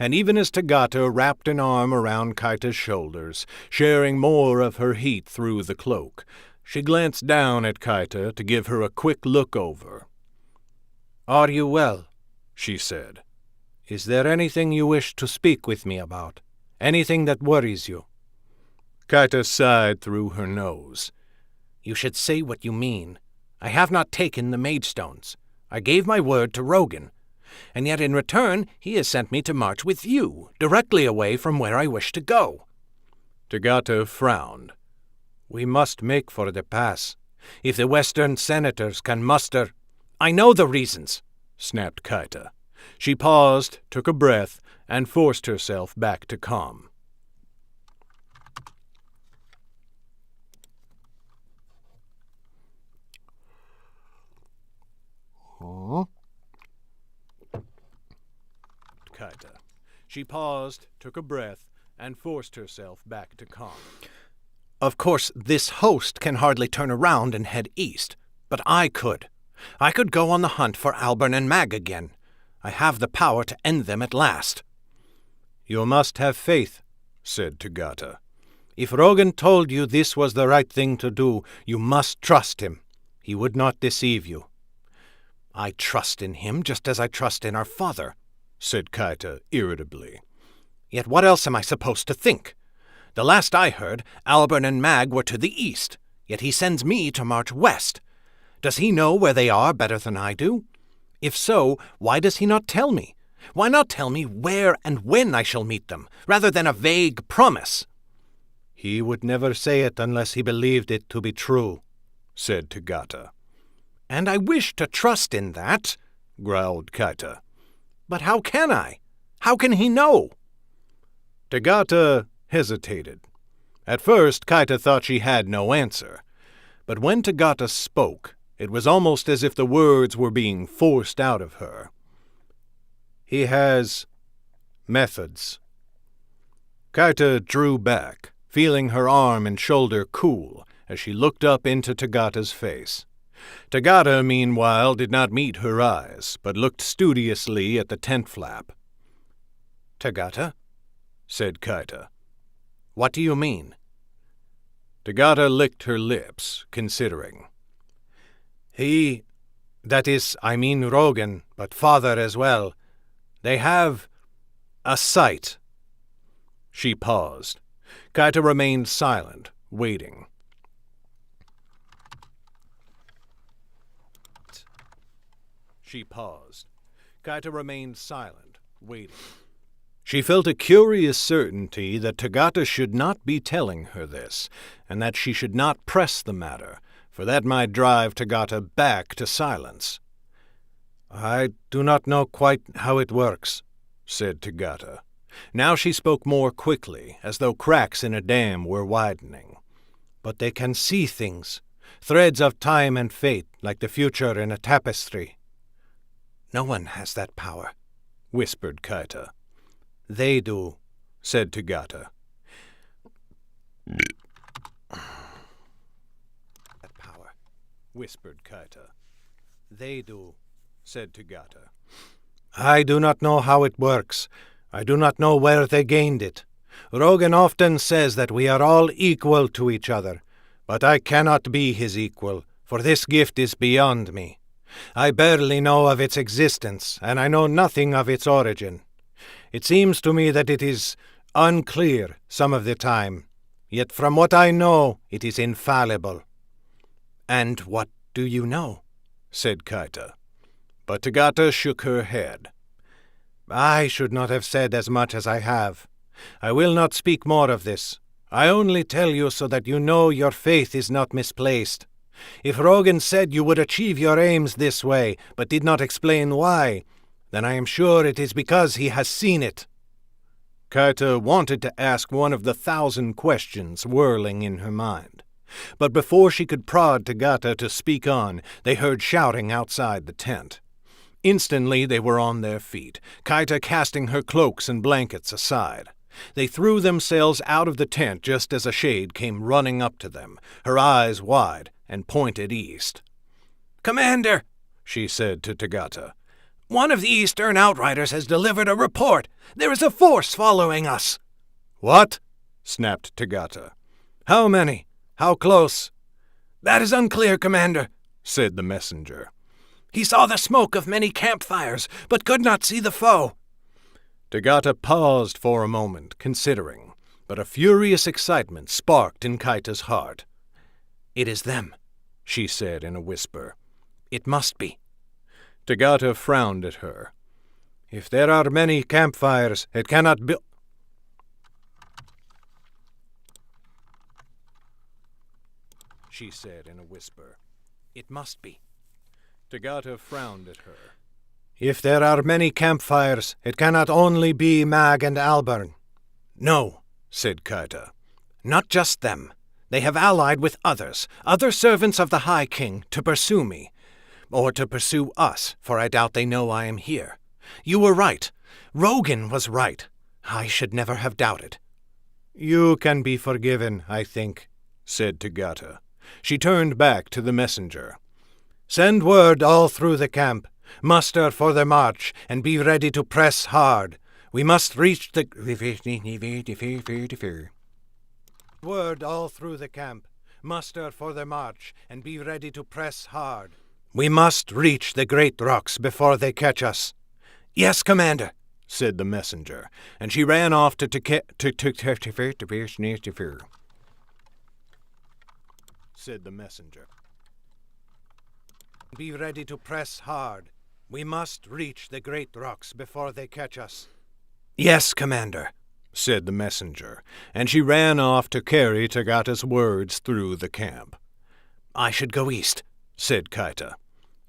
Speaker 2: And even as Tagata wrapped an arm around Kaita's shoulders, sharing more of her heat through the cloak, she glanced down at Kaita to give her a quick look over.
Speaker 4: "Are you well?" she said. "Is there anything you wish to speak with me about? Anything that worries you?"
Speaker 2: Kaita sighed through her nose.
Speaker 4: "You should say what you mean. I have not taken the Magestones. I gave my word to Rogan. And yet in return he has sent me to march with you, directly away from where I wish to go."
Speaker 2: Tagata frowned.
Speaker 4: "We must make for the pass. If the Western senators can muster—" "I know the reasons," snapped Kaita.
Speaker 2: She paused, took a breath, and forced herself back to calm. Kaita. She paused, took a breath, and forced herself back to calm.
Speaker 4: "Of course, this host can hardly turn around and head east, but I could. I could go on the hunt for Albern and Mag again. I have the power to end them at last."
Speaker 2: "You must have faith," said Tagata.
Speaker 4: "If Rogan told you this was the right thing to do, you must trust him. He would not deceive you." "I trust in him just as I trust in our father," said Kaita irritably. "Yet what else am I supposed to think? The last I heard, Albern and Mag were to the east, yet he sends me to march west. Does he know where they are better than I do? If so, why does he not tell me? Why not tell me where and when I shall meet them, rather than a vague promise?"
Speaker 2: "He would never say it unless he believed it to be true," said Tagata.
Speaker 4: "And I wish to trust in that," growled Kaita. "But how can I? How can he know?"
Speaker 2: Tagata hesitated. At first, Kaita thought she had no answer, but when Tagata spoke, it was almost as if the words were being forced out of her. "He has methods." Kaita drew back, feeling her arm and shoulder cool as she looked up into Tagata's face. Tagata, meanwhile, did not meet her eyes, but looked studiously at the tent flap.
Speaker 4: "Tagata," said Kaita, "what do you mean?"
Speaker 2: Tagata licked her lips, considering.
Speaker 4: That is, I mean Rogan, but father as well. They have a sight."
Speaker 2: She paused. Kaita remained silent, waiting. She paused. Kaita remained silent, waiting. She felt a curious certainty that Tagata should not be telling her this, and that she should not press the matter, for that might drive Tagata back to silence.
Speaker 3: "I do not know quite how it works," said Tagata.
Speaker 2: Now she spoke more quickly, as though cracks in a dam were widening.
Speaker 3: "But they can see things, threads of time and fate, like the future in a tapestry."
Speaker 4: "No one has that power,"
Speaker 2: whispered Kaita.
Speaker 3: "They do,"
Speaker 2: said Tagata.
Speaker 4: "That power,"
Speaker 2: whispered Kaita.
Speaker 3: "They do,"
Speaker 2: said Tagata.
Speaker 3: "I do not know how it works. I do not know where they gained it. Rogan often says that we are all equal to each other, but I cannot be his equal, for this gift is beyond me. I barely know of its existence, and I know nothing of its origin. It seems to me that it is unclear some of the time, yet from what I know, it is infallible."
Speaker 4: "And what do you know?"
Speaker 2: said Kaita. But Tagata shook her head.
Speaker 3: "I should not have said as much as I have. I will not speak more of this. I only tell you so that you know your faith is not misplaced. If Rogan said you would achieve your aims this way, but did not explain why, then I am sure it is because he has seen it."
Speaker 2: Kaita wanted to ask one of the 1,000 questions whirling in her mind. But before she could prod Tagata to speak on, they heard shouting outside the tent. Instantly they were on their feet, Kaita casting her cloaks and blankets aside. They threw themselves out of the tent just as a shade came running up to them, her eyes wide, and pointed east.
Speaker 4: "Commander,"
Speaker 2: she said to Tagata,
Speaker 4: "one of the Eastern Outriders has delivered a report. There is a force following us."
Speaker 2: "What?" snapped Tagata. "How many? How close?"
Speaker 4: "That is unclear, Commander,"
Speaker 2: said the messenger.
Speaker 4: "He saw the smoke of many campfires, but could not see the foe."
Speaker 2: Tagata paused for a moment, considering, but a furious excitement sparked in Kaita's heart.
Speaker 4: "It is them,"
Speaker 2: she said in a whisper.
Speaker 4: "It must be."
Speaker 2: Tagata frowned at her.
Speaker 3: "If there are many campfires, it cannot be—"
Speaker 2: she said in a whisper.
Speaker 4: "It must be."
Speaker 2: Tagata frowned at her.
Speaker 3: "If there are many campfires, it cannot only be Mag and Alburn."
Speaker 4: "No,"
Speaker 2: said Kaita.
Speaker 4: "Not just them. They have allied with others, other servants of the High King, to pursue me. Or to pursue us, for I doubt they know I am here. You were right. Rogan was right. I should never have doubted."
Speaker 3: "You can be forgiven, I think,"
Speaker 2: said Tagata. She turned back to the messenger.
Speaker 3: "Send word all through the camp. Muster for the march, and be ready to press hard. We must reach the—" "Word all through the camp. Muster for the march, and be ready to press hard. We must reach the great rocks before they catch us."
Speaker 4: "Yes, Commander,"
Speaker 2: said the messenger, and she ran off said the messenger.
Speaker 3: "Be ready to press hard. We must reach the great rocks before they catch us."
Speaker 4: "Yes, Commander,"
Speaker 2: said the messenger, and she ran off to carry Tagata's words through the camp.
Speaker 4: "I should go east,"
Speaker 2: said Kaita.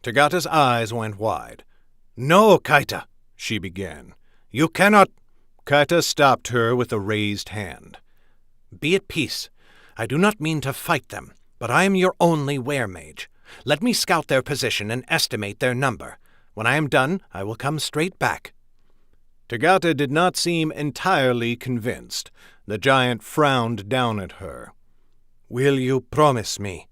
Speaker 2: Tagata's eyes went wide.
Speaker 3: "No, Kaita,"
Speaker 2: she began.
Speaker 3: "You cannot—"
Speaker 2: Kaita stopped her with a raised hand.
Speaker 4: "Be at peace. I do not mean to fight them, but I am your only were-mage. Let me scout their position and estimate their number. When I am done, I will come straight back."
Speaker 2: Tagata did not seem entirely convinced. The giant frowned down at her.
Speaker 3: "Will you promise me?"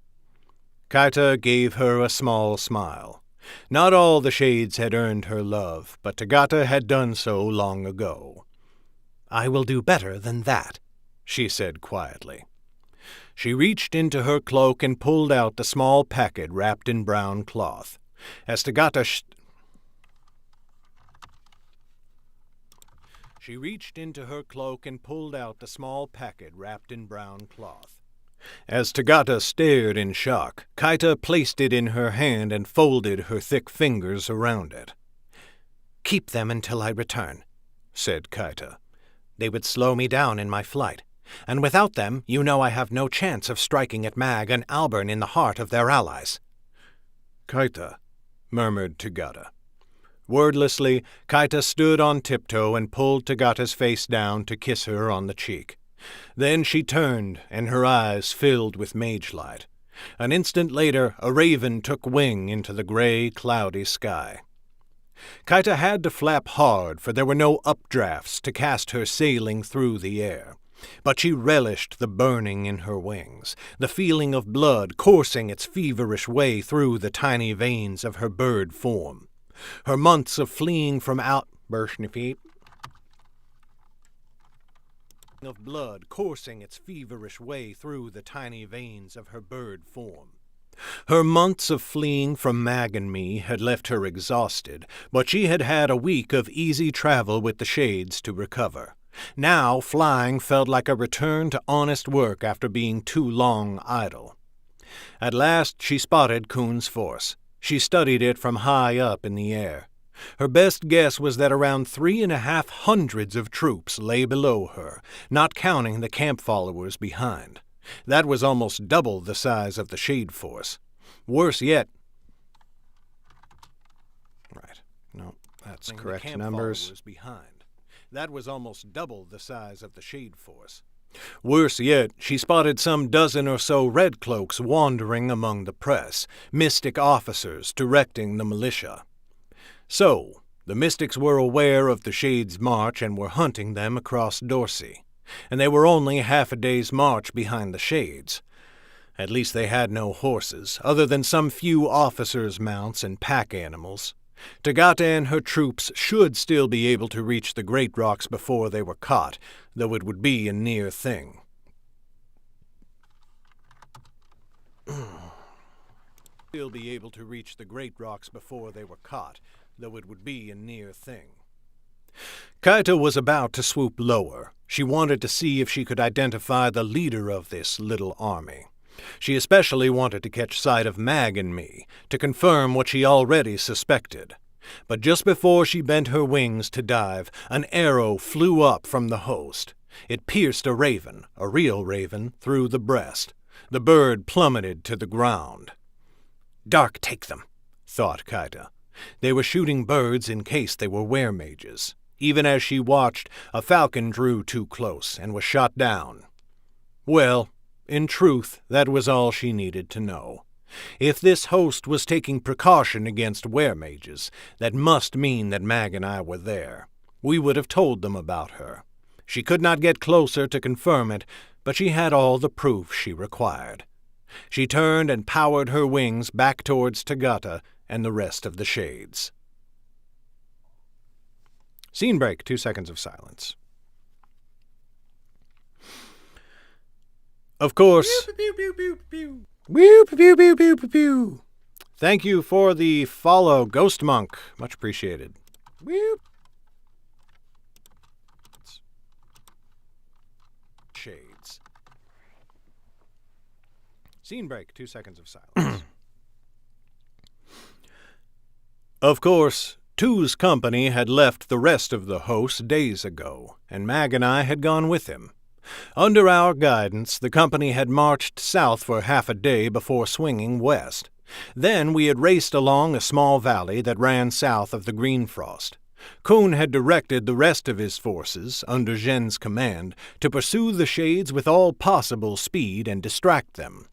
Speaker 2: Kaita gave her a small smile. Not all the shades had earned her love, but Tagata had done so long ago.
Speaker 4: "I will do better than that,"
Speaker 2: she said quietly. She reached into her cloak and pulled out the small packet wrapped in brown cloth. As Tagata She reached into her cloak and pulled out the small packet wrapped in brown cloth. As Tagata stared in shock, Kaita placed it in her hand and folded her thick fingers around it.
Speaker 4: "Keep them until I return,"
Speaker 3: said Kaita. "They would slow me down in my flight, and without them, you know I have no chance of striking at Mag and Albern in the heart of their allies."
Speaker 2: "Kaita," murmured Tagata. Wordlessly, Kaita stood on tiptoe and pulled Tagata's face down to kiss her on the cheek. Then she turned, and her eyes filled with mage light. An instant later, a raven took wing into the gray, cloudy sky. Kaita had to flap hard, for there were no updrafts to cast her sailing through the air. But she relished the burning in her wings, the feeling of blood coursing its feverish way through the tiny veins of her bird form. Her months of fleeing from of blood coursing its feverish way through the tiny veins of her bird form. Her months of fleeing from Mag and me had left her exhausted, but she had had a week of easy travel with the Shades to recover. Now flying felt like a return to honest work after being too long idle. At last she spotted Kuhn's force. She studied it from high up in the air. Her best guess was that around 3,500 of troops lay below her, not counting the camp followers behind. That was almost double the size of the Shade force. Worse yet... Right. No, that's correct numbers. Behind. That was almost double the size of the Shade force. Worse yet, she spotted some dozen or so red cloaks wandering among the press, mystic officers directing the militia. So, the mystics were aware of the Shades' march and were hunting them across Dorsey, and they were only half a day's march behind the Shades. At least they had no horses, other than some few officers' mounts and pack animals. Tagata and her troops should still be able to reach the Great Rocks before they were caught, though it would be a near thing. Still be able to reach the Great Rocks before they were caught, though it would be a near thing. Kaita was about to swoop lower. She wanted to see if she could identify the leader of this little army. She especially wanted to catch sight of Mag and me, to confirm what she already suspected. But just before she bent her wings to dive, an arrow flew up from the host. It pierced a raven, a real raven, through the breast. The bird plummeted to the ground. "Dark take them," thought Kaita. They were shooting birds in case they were weremages. Even as she watched, a falcon drew too close and was shot down. Well, in truth, that was all she needed to know. If this host was taking precaution against weremages, that must mean that Mag and I were there. We would have told them about her. She could not get closer to confirm it, but she had all the proof she required. She turned and powered her wings back towards Tagata and the rest of the Shades. Scene break, 2 seconds of silence. Of course... Thank you for the follow, Ghost Monk. Much appreciated. Shades. Scene break, 2 seconds of silence. Of course, Two's company had left the rest of the host days ago, and Mag and I had gone with him. Under our guidance, the company had marched south for half a day before swinging west. Then we had raced along a small valley that ran south of the Greenfrost. Kuhn had directed the rest of his forces, under Zhen's command, to pursue the Shades with all possible speed and distract them.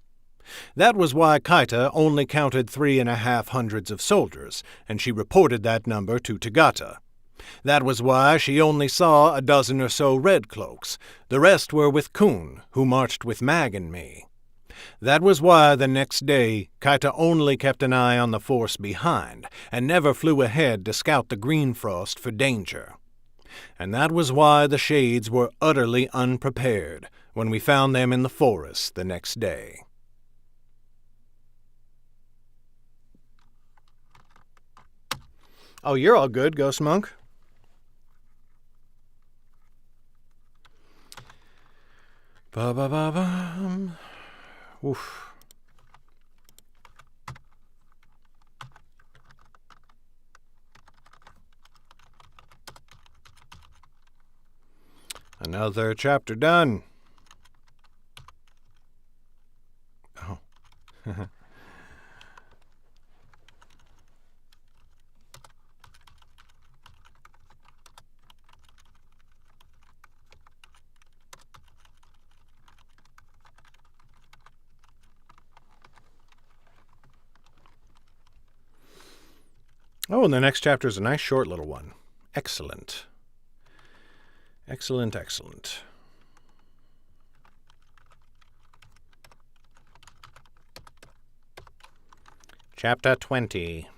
Speaker 2: That was why Kaita only counted 3,500 of soldiers, and she reported that number to Tagata. That was why she only saw a dozen or so red cloaks. The rest were with Kuhn, who marched with Mag and me. That was why the next day Kaita only kept an eye on the force behind, and never flew ahead to scout the Greenfrost for danger. And that was why the Shades were utterly unprepared when we found them in the forest the next day. Oh, you're all good, Ghost Monk. Ba-ba-ba-bum. Oof. Another chapter done. Oh. Oh, and the next chapter is a nice short little one. Excellent. Excellent, excellent. Chapter 20.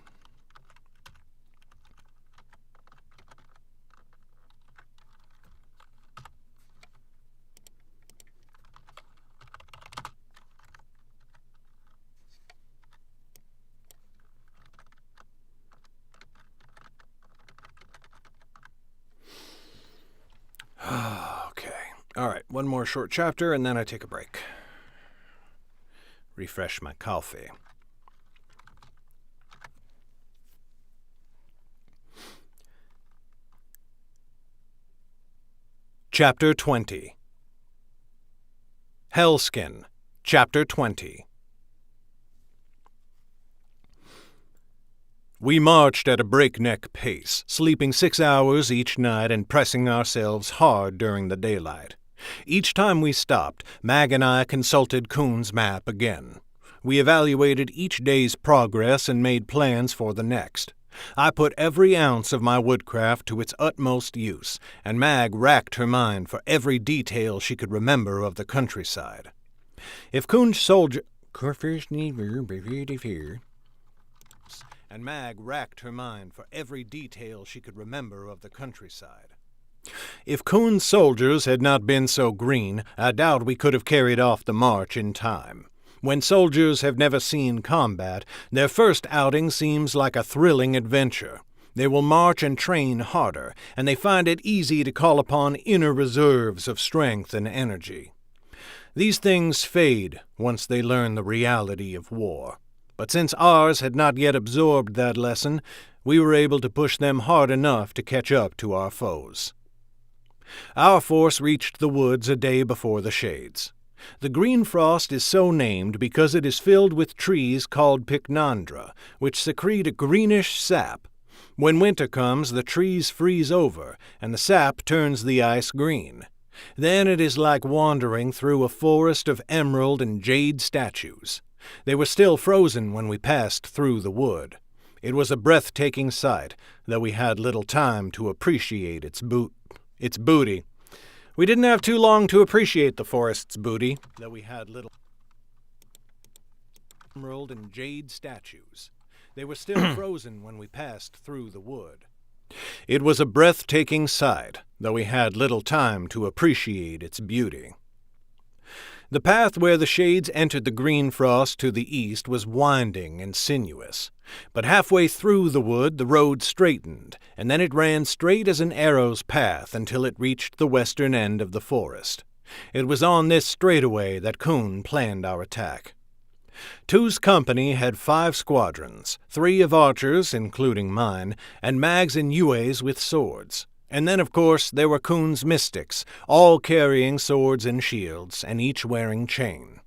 Speaker 2: Okay. All right, one more short chapter, and then I take a break. Refresh my coffee. Chapter 20. Hellskin, Chapter 20. We marched at a breakneck pace, sleeping 6 hours each night and pressing ourselves hard during the daylight. Each time we stopped, Mag and I consulted Kuhn's map again. We evaluated each day's progress and made plans for the next. I put every ounce of my woodcraft to its utmost use, and Mag racked her mind for every detail she could remember of the countryside. If Kuhn's soldier... And Mag racked her mind for every detail she could remember of the countryside. If Kuhn's soldiers had not been so green, I doubt we could have carried off the march in time. When soldiers have never seen combat, their first outing seems like a thrilling adventure. They will march and train harder, and they find it easy to call upon inner reserves of strength and energy. These things fade once they learn the reality of war. But since ours had not yet absorbed that lesson, we were able to push them hard enough to catch up to our foes. Our force reached the woods a day before the Shades. The green frost is so named because it is filled with trees called pycnandra, which secrete a greenish sap. When winter comes, the trees freeze over, and the sap turns the ice green. Then it is like wandering through a forest of emerald and jade statues. They were still frozen when we passed through the wood. It was a breathtaking sight, though we had little time to appreciate its booty. We didn't have too long to appreciate the forest's booty, though we had little emerald and jade statues. They were still frozen when we passed through the wood. It was a breathtaking sight, though we had little time to appreciate its beauty. The path where the Shades entered the green frost to the east was winding and sinuous, but halfway through the wood the road straightened, and then it ran straight as an arrow's path until it reached the western end of the forest. It was on this straightaway that Kuhn planned our attack. Two's company had 5 squadrons, 3 of archers, including mine, and Mag's and Yue's with swords. And then, of course, there were Kuhn's mystics, all carrying swords and shields, and each wearing chain.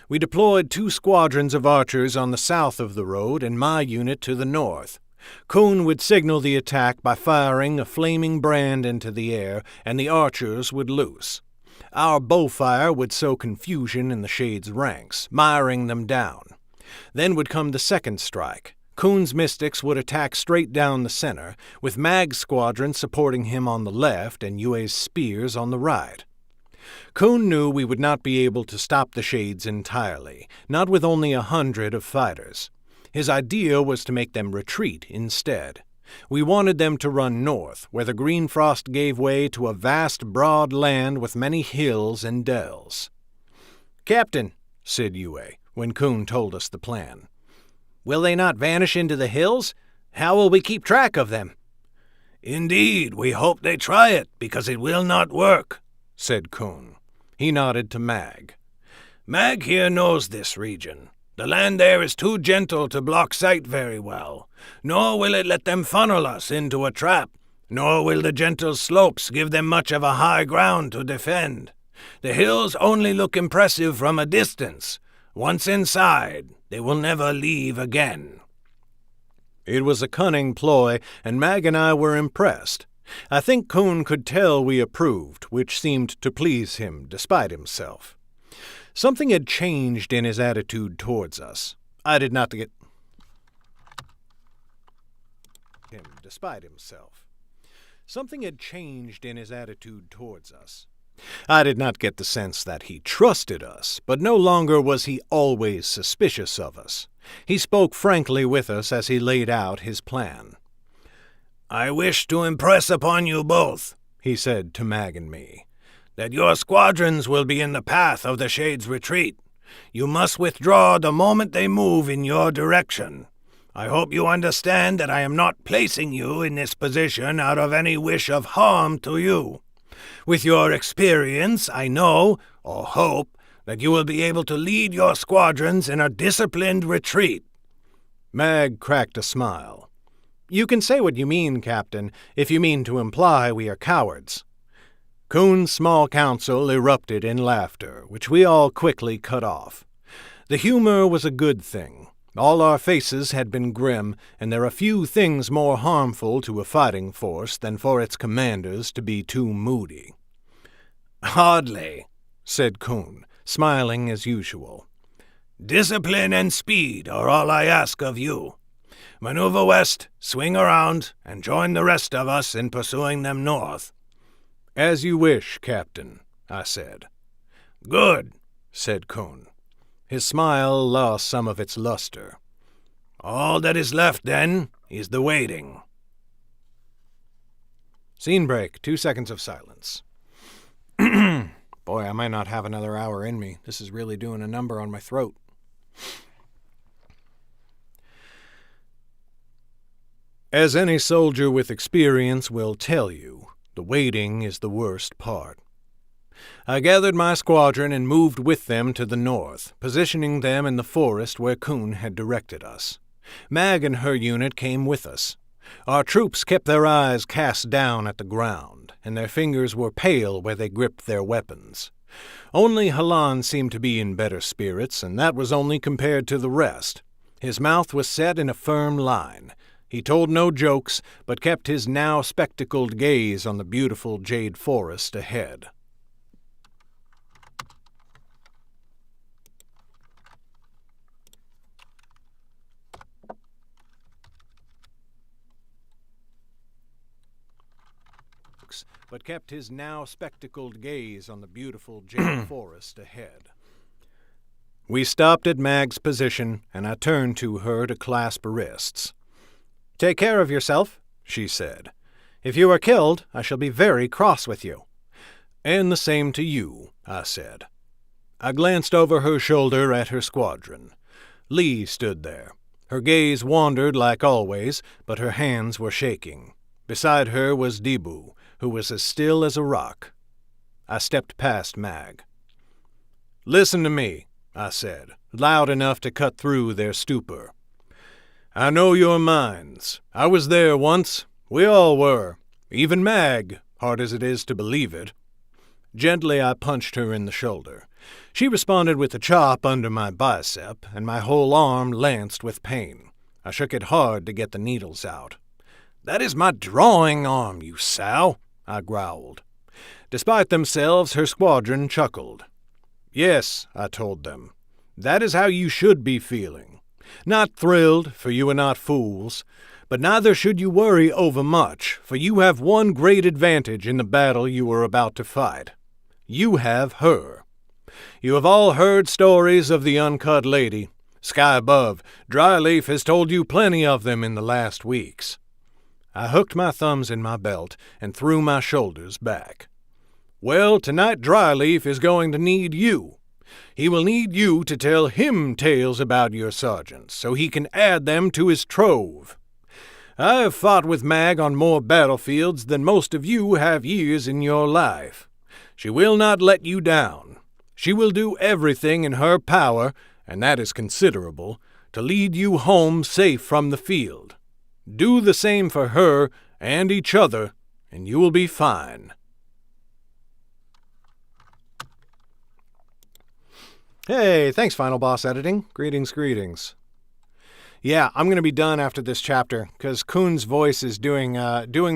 Speaker 2: We deployed 2 squadrons of archers on the south of the road and my unit to the north. Kuhn would signal the attack by firing a flaming brand into the air, and the archers would loose. Our bowfire would sow confusion in the Shades' ranks, miring them down. Then would come the second strike. Kuhn's mystics would attack straight down the center, with Mag's squadron supporting him on the left and Yue's spears on the right. Kuhn knew we would not be able to stop the Shades entirely, not with only 100 of fighters. His idea was to make them retreat instead. We wanted them to run north, where the green frost gave way to a vast broad land with many hills and dells. "Captain," said Yue, when Kuhn told us the plan, "will they not vanish into the hills? How will we keep track of them?"
Speaker 3: "Indeed, we hope they try it, because it will not work," said Kuhn. He nodded to Mag. "Mag here knows this region. The land there is too gentle to block sight very well, nor will it let them funnel us into a trap. nor will the gentle slopes give them much of a high ground to defend. The hills only look impressive from a distance. Once inside, they will never leave again."
Speaker 2: It was a cunning ploy, and Mag and I were impressed. I think Coon could tell we approved, which seemed to please him despite himself. Something had changed in his attitude towards us. I did not get him despite himself. Something had changed in his attitude towards us. I did not get the sense that he trusted us, but no longer was he always suspicious of us. He spoke frankly with us as he laid out his plan.
Speaker 3: "I wish to impress upon you both," he said to Mag and me, "that your squadrons will be in the path of the Shade's retreat. You must withdraw the moment they move in your direction. I hope you understand that I am not placing you in this position out of any wish of harm to you. With your experience, I know, or hope, that you will be able to lead your squadrons in a disciplined retreat."
Speaker 2: Mag cracked a smile. "You can say what you mean, Captain, if you mean to imply we are cowards." Coon's small council erupted in laughter, which we all quickly cut off. The humor was a good thing. All our faces had been grim, and there are few things more harmful to a fighting force than for its commanders to be too moody.
Speaker 3: "Hardly,"
Speaker 2: said Coon, smiling as usual.
Speaker 3: "Discipline and speed are all I ask of you. Maneuver west, swing around, and join the rest of us in pursuing them north."
Speaker 2: "As you wish, Captain," I said.
Speaker 3: "Good,"
Speaker 2: said Coon. His smile lost some of its luster.
Speaker 3: "All that is left, then, is the waiting."
Speaker 2: Scene break, 2 seconds of silence. Boy, I might not have another hour in me. This is really doing a number on my throat. As any soldier with experience will tell you, the waiting is the worst part. I gathered my squadron and moved with them to the north, positioning them in the forest where Coon had directed us. Mag and her unit came with us. Our troops kept their eyes cast down at the ground, and their fingers were pale where they gripped their weapons. Only Halan seemed to be in better spirits, and that was only compared to the rest. His mouth was set in a firm line. He told no jokes, but kept his now spectacled gaze on the beautiful jade forest ahead. Forest ahead. We stopped at Mag's position, and I turned to her to clasp wrists. "Take care of yourself," she said. "If you are killed, I shall be very cross with you." "And the same to you," I said. I glanced over her shoulder at her squadron. Lee stood there. Her gaze wandered like always, but her hands were shaking. Beside her was Debu, who was as still as a rock. I stepped past Mag. "Listen to me," I said, loud enough to cut through their stupor. "I know your minds. I was there once. We all were. Even Mag, hard as it is to believe it." Gently I punched her in the shoulder. She responded with a chop under my bicep, and my whole arm lanced with pain. I shook it hard to get the needles out. "That is my drawing arm, you sow," I growled. Despite themselves, her squadron chuckled. "Yes," I told them, "that is how you should be feeling. Not thrilled, for you are not fools, but neither should you worry overmuch, for you have one great advantage in the battle you are about to fight. You have her. You have all heard stories of the uncut lady. Sky above, Dryleaf has told you plenty of them in the last weeks." I hooked my thumbs in my belt and threw my shoulders back. "Well, tonight Dryleaf is going to need you. He will need you to tell him tales about your sergeants, so he can add them to his trove. I have fought with Mag on more battlefields than most of you have years in your life. She will not let you down. She will do everything in her power, and that is considerable, to lead you home safe from the field. Do the same for her and each other, and you will be fine. Hey, thanks, Final Boss Editing. Greetings, greetings. Yeah, I'm going to be done after this chapter, because Kuhn's voice is doing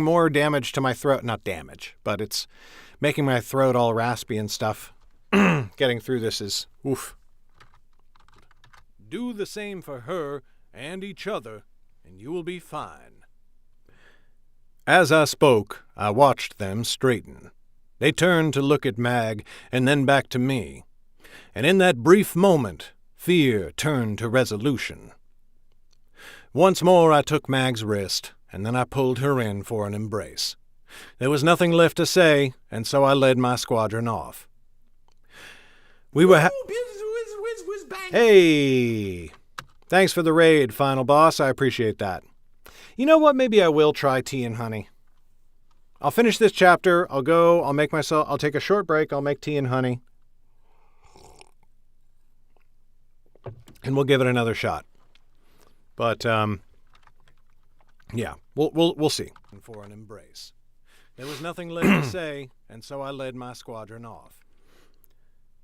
Speaker 2: more damage to my throat. Not damage, but it's making my throat all raspy and stuff. Getting through this is oof. Do the same for her and each other, and you will be fine. As I spoke, I watched them straighten. They turned to look at Mag, and then back to me. And in that brief moment, fear turned to resolution. Once more I took Mag's wrist, and then I pulled her in for an embrace. There was nothing left to say, and so I led my squadron off. We were Hey! Thanks for the raid, Final Boss. I appreciate that. You know what? Maybe I will try tea and honey. I'll finish this chapter. I'll take a short break. I'll make tea and honey. And we'll give it another shot. But, yeah, we'll see. For an embrace. There was nothing left to say, and so I led my squadron off.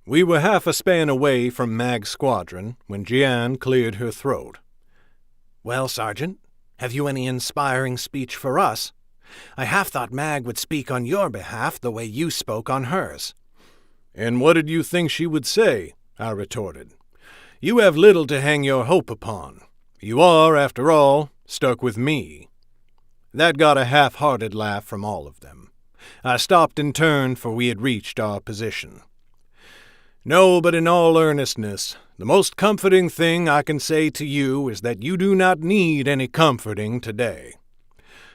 Speaker 2: We were half a span away from Mag's squadron when Jian cleared her throat. Well, Sergeant, have you any inspiring speech for us? I half thought Mag would speak on your behalf the way you spoke on hers. And what did you think she would say? I retorted. You have little to hang your hope upon. You are, after all, stuck with me. That got a half-hearted laugh from all of them. I stopped and turned, for we had reached our position. No, but in all earnestness, the most comforting thing I can say to you is that you do not need any comforting today.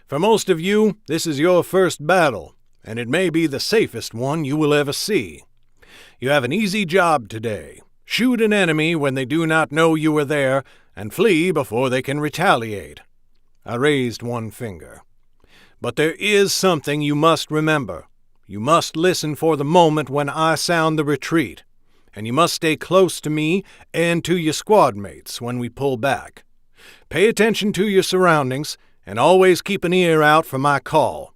Speaker 2: For most of you, this is your first battle, and it may be the safest one you will ever see. You have an easy job today. Shoot an enemy when they do not know you are there, and flee before they can retaliate. I raised one finger. But there is something you must remember. You must listen for the moment when I sound the retreat, and you must stay close to me and to your squad mates when we pull back. Pay attention to your surroundings, and always keep an ear out for my call.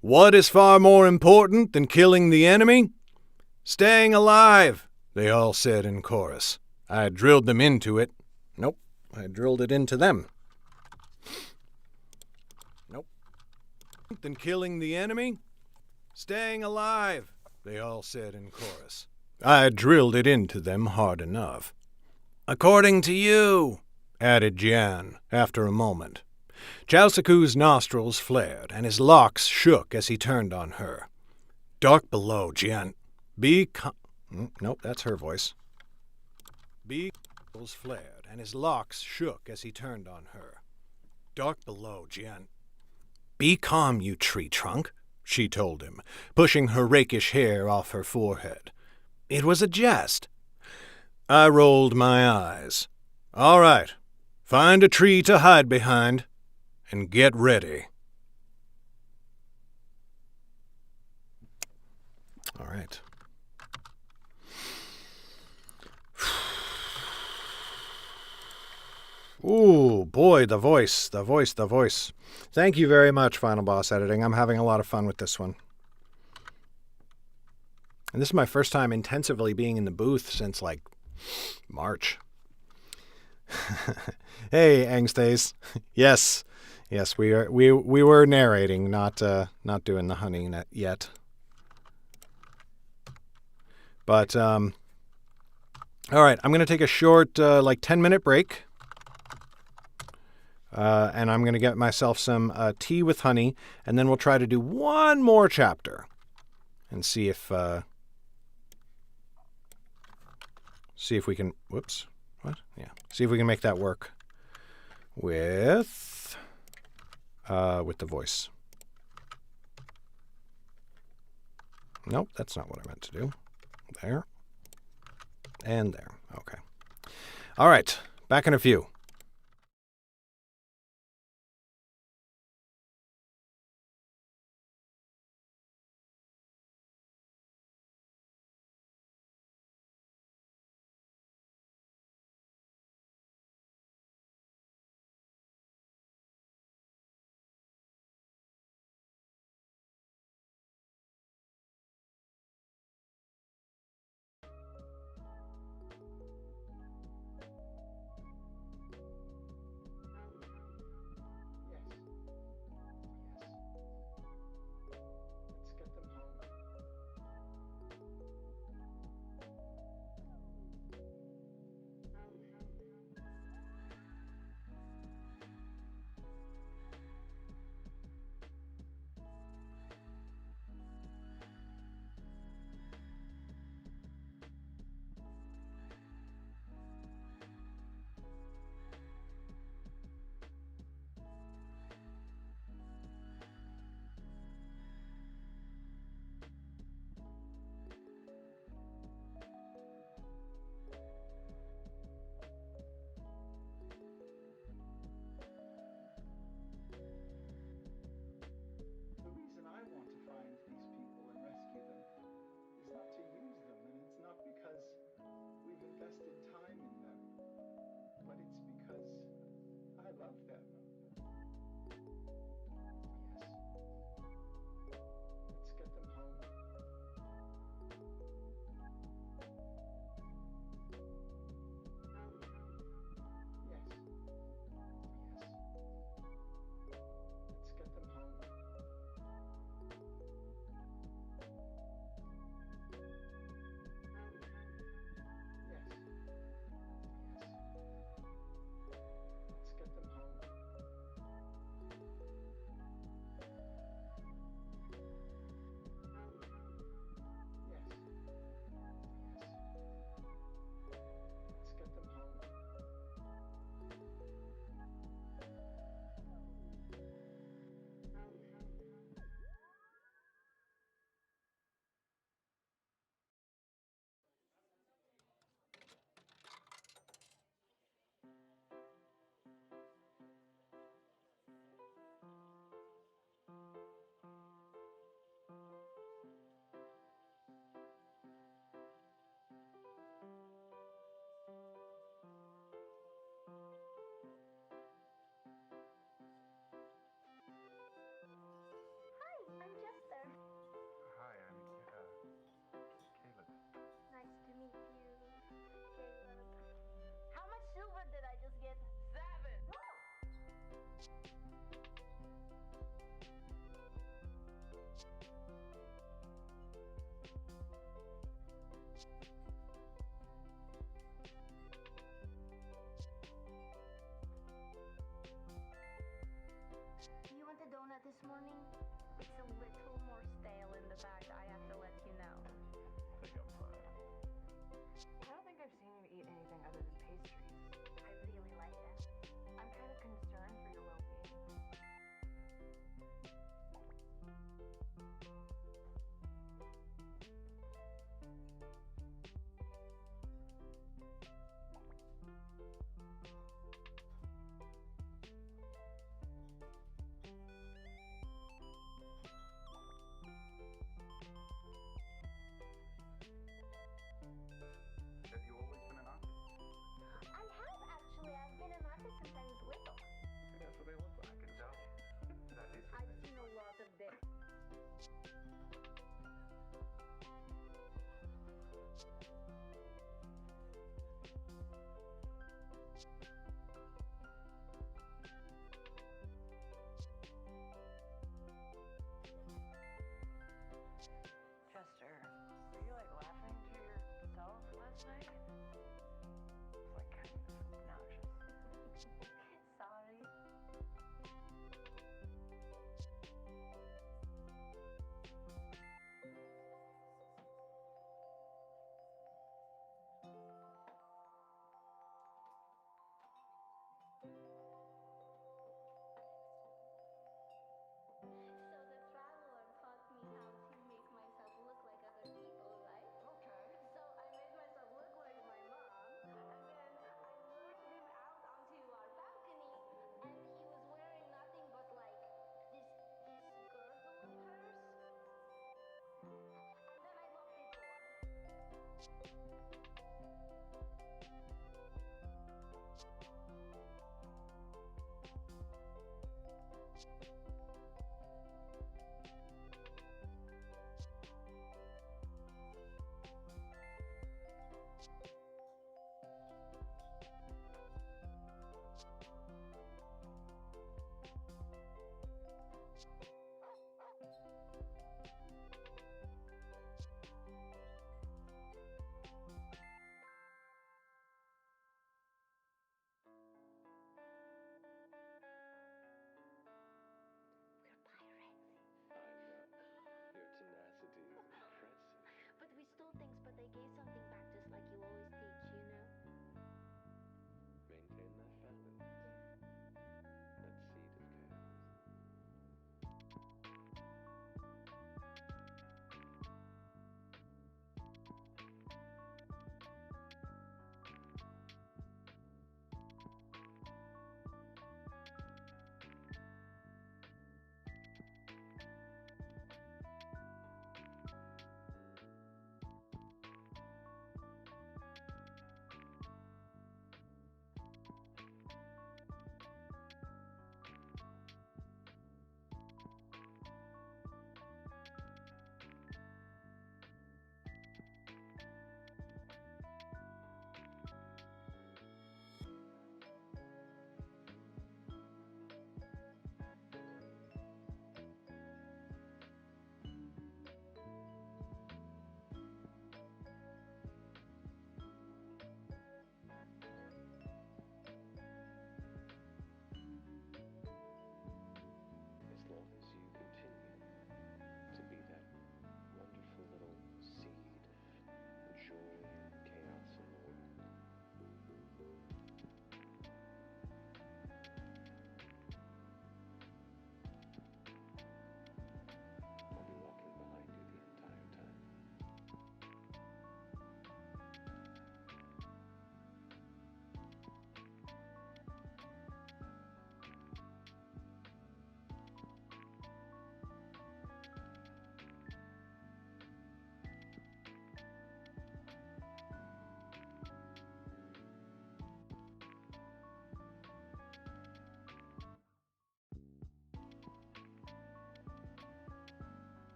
Speaker 2: What is far more important than killing the enemy? Staying alive, they all said in chorus. I drilled them into it. Nope, I drilled it into them. Nope. Than killing the enemy? Staying alive, they all said in chorus. I drilled it into them hard enough. According to you, added Jian after a moment. Chaosaku's nostrils flared, and his locks shook as he turned on her. Dark below, Jian. Nope, that's her voice. Flared, and his locks shook as he turned on her. Dark below, Jian. Be calm, you tree trunk, she told him, pushing her rakish hair off her forehead. It was a jest. I rolled my eyes. All right, find a tree to hide behind, and get ready. All right. Ooh, boy, the voice. Thank you very much, Final Boss Editing. I'm having a lot of fun with this one. And this is my first time intensively being in the booth since, like, March. Hey, Angstays. Yes, we were narrating, not doing the honey yet. But, all right, I'm going to take a short, 10-minute break. And I'm going to get myself some tea with honey, and then we'll try to do one more chapter and see if we can, whoops, what? Yeah, see if we can make that work with the voice. Nope, that's not what I meant to do. There. And there. Okay. All right, back in a few.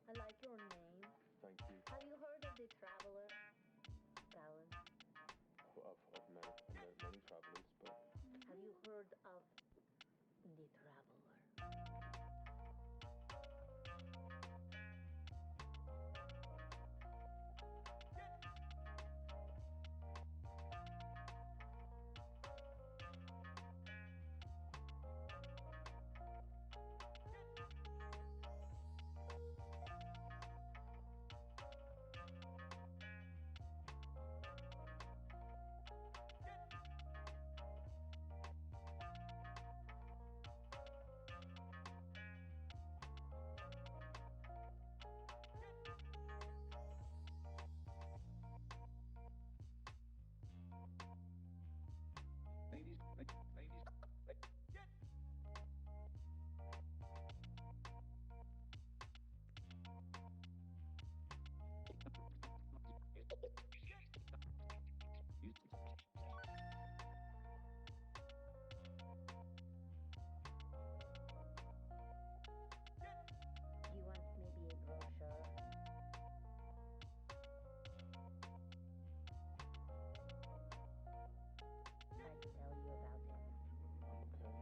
Speaker 5: I like your name.
Speaker 6: Thank you.
Speaker 5: Have you heard of the traveler? Balance.
Speaker 6: Of many travelers, but
Speaker 5: Have you heard of the traveler?
Speaker 6: ladies.
Speaker 5: You want maybe a brochure? I can tell you about it.
Speaker 6: Okay.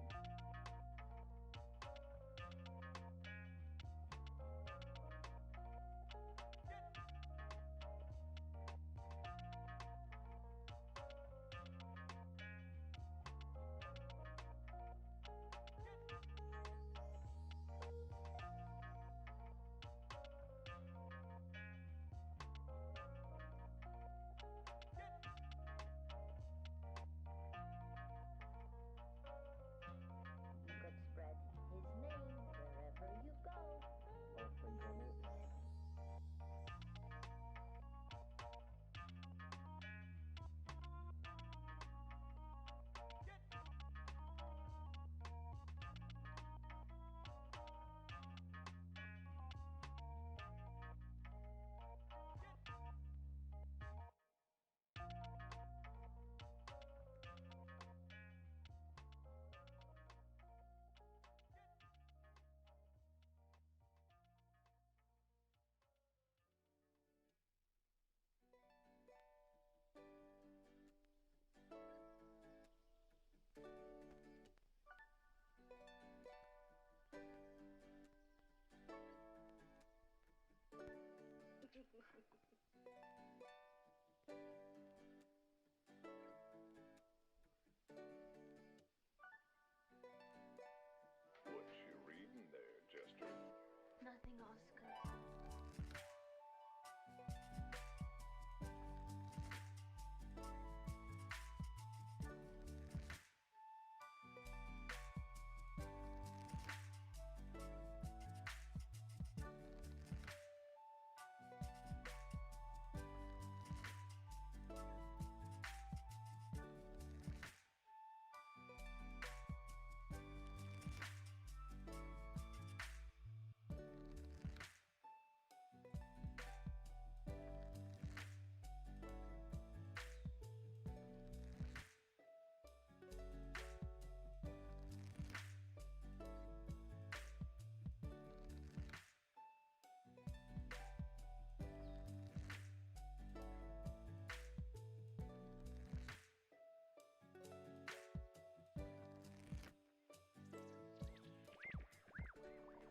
Speaker 5: You could spread his name wherever you go.
Speaker 6: I'll think on it.
Speaker 7: What you reading there, Jester?
Speaker 5: Nothing, Oscar.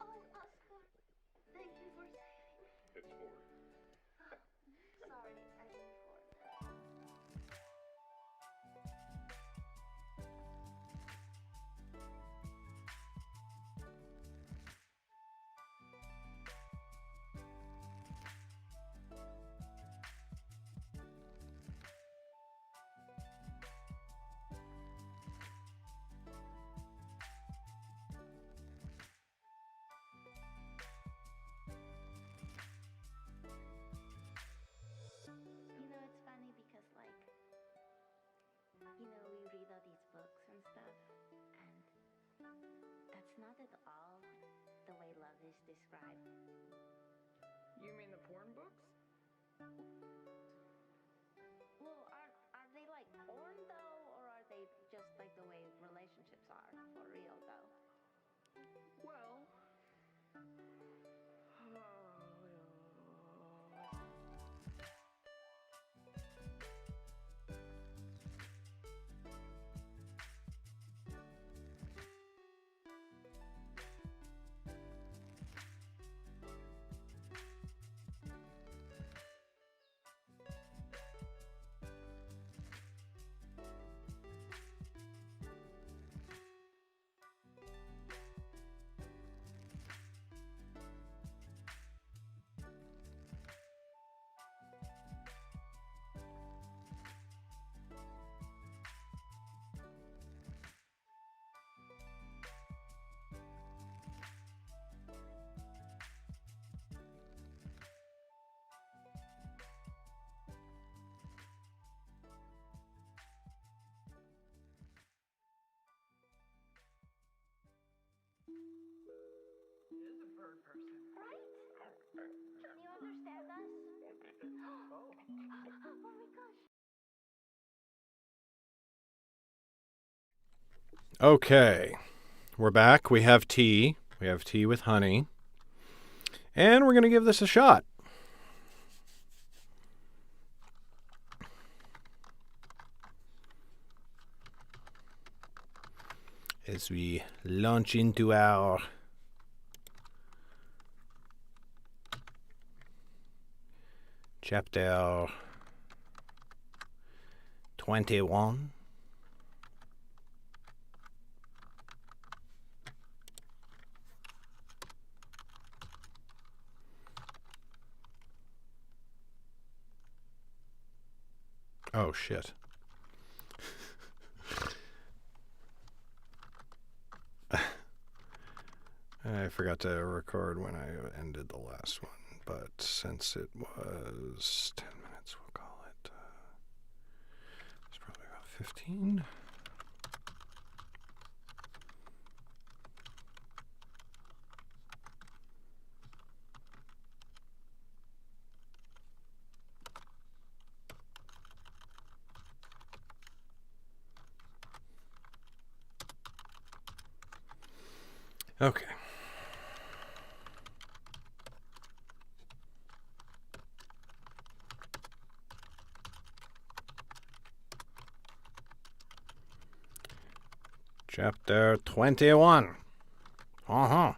Speaker 5: Oh, Oscar, thank you for saving.
Speaker 7: It's for
Speaker 5: Sorry, I didn't for. You know, it's funny because, like, you know, we read all these books and stuff, and that's not at all the way love is described.
Speaker 8: You mean the porn books?
Speaker 5: Well, are they like porn though, or are they just like the way relationships are for real though?
Speaker 8: Well,
Speaker 5: Don't you understand us? Oh my gosh.
Speaker 2: Okay, we're back. We have tea. We have tea with honey. And we're going to give this a shot. As we launch into our chapter 21. Oh, shit. I forgot to record when I ended the last one, but since it was 10 minutes, we'll call it, it's probably about 15. Okay. Chapter 21. Uh-huh.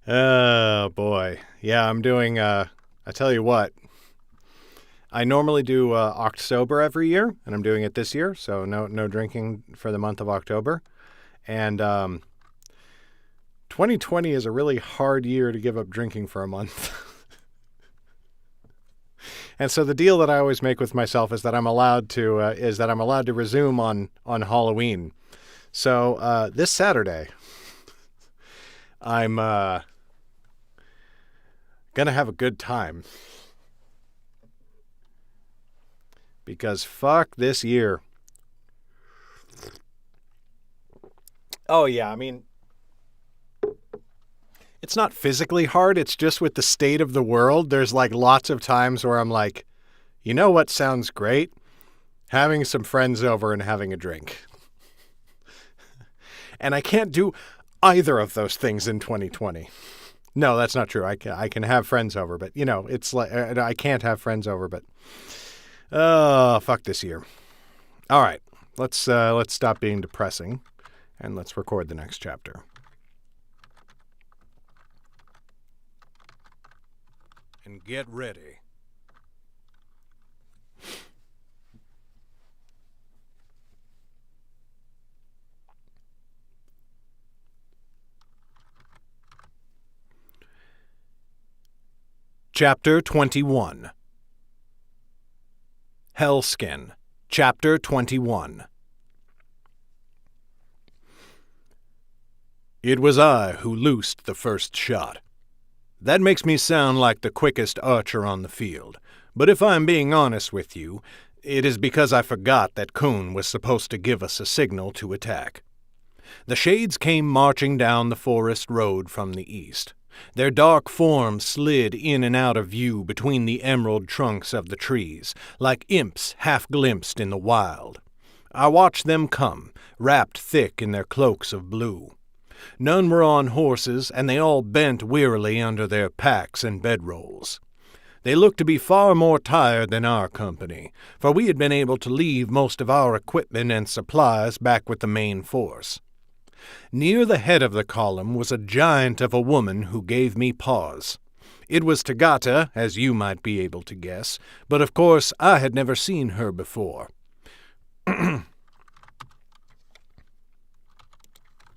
Speaker 2: Oh, boy. Yeah, I'm doing, I tell you what. I normally do October every year, and I'm doing it this year, so no drinking for the month of October. And 2020 is a really hard year to give up drinking for a month. And so the deal that I always make with myself is that I'm allowed to resume on Halloween. So this Saturday, I'm gonna have a good time. Because fuck this year. Oh yeah, I mean, it's not physically hard, it's just with the state of the world. There's like lots of times where I'm like, you know what sounds great? Having some friends over and having a drink. And I can't do either of those things in 2020. No, that's not true. I can have friends over, but you know, it's like I can't have friends over, but oh, fuck this year. All right, let's stop being depressing and let's record the next chapter. And get ready. Chapter 21. Hellskin. Chapter 21. It was I who loosed the first shot. That makes me sound like the quickest archer on the field, but if I'm being honest with you, it is because I forgot that Kuhn was supposed to give us a signal to attack. The shades came marching down the forest road from the east. Their dark forms slid in and out of view between the emerald trunks of the trees, like imps half-glimpsed in the wild. I watched them come, wrapped thick in their cloaks of blue. None were on horses, and they all bent wearily under their packs and bedrolls. They looked to be far more tired than our company, for we had been able to leave most of our equipment and supplies back with the main force. Near the head of the column was a giant of a woman who gave me pause. It was Tagata, as you might be able to guess, but of course I had never seen her before.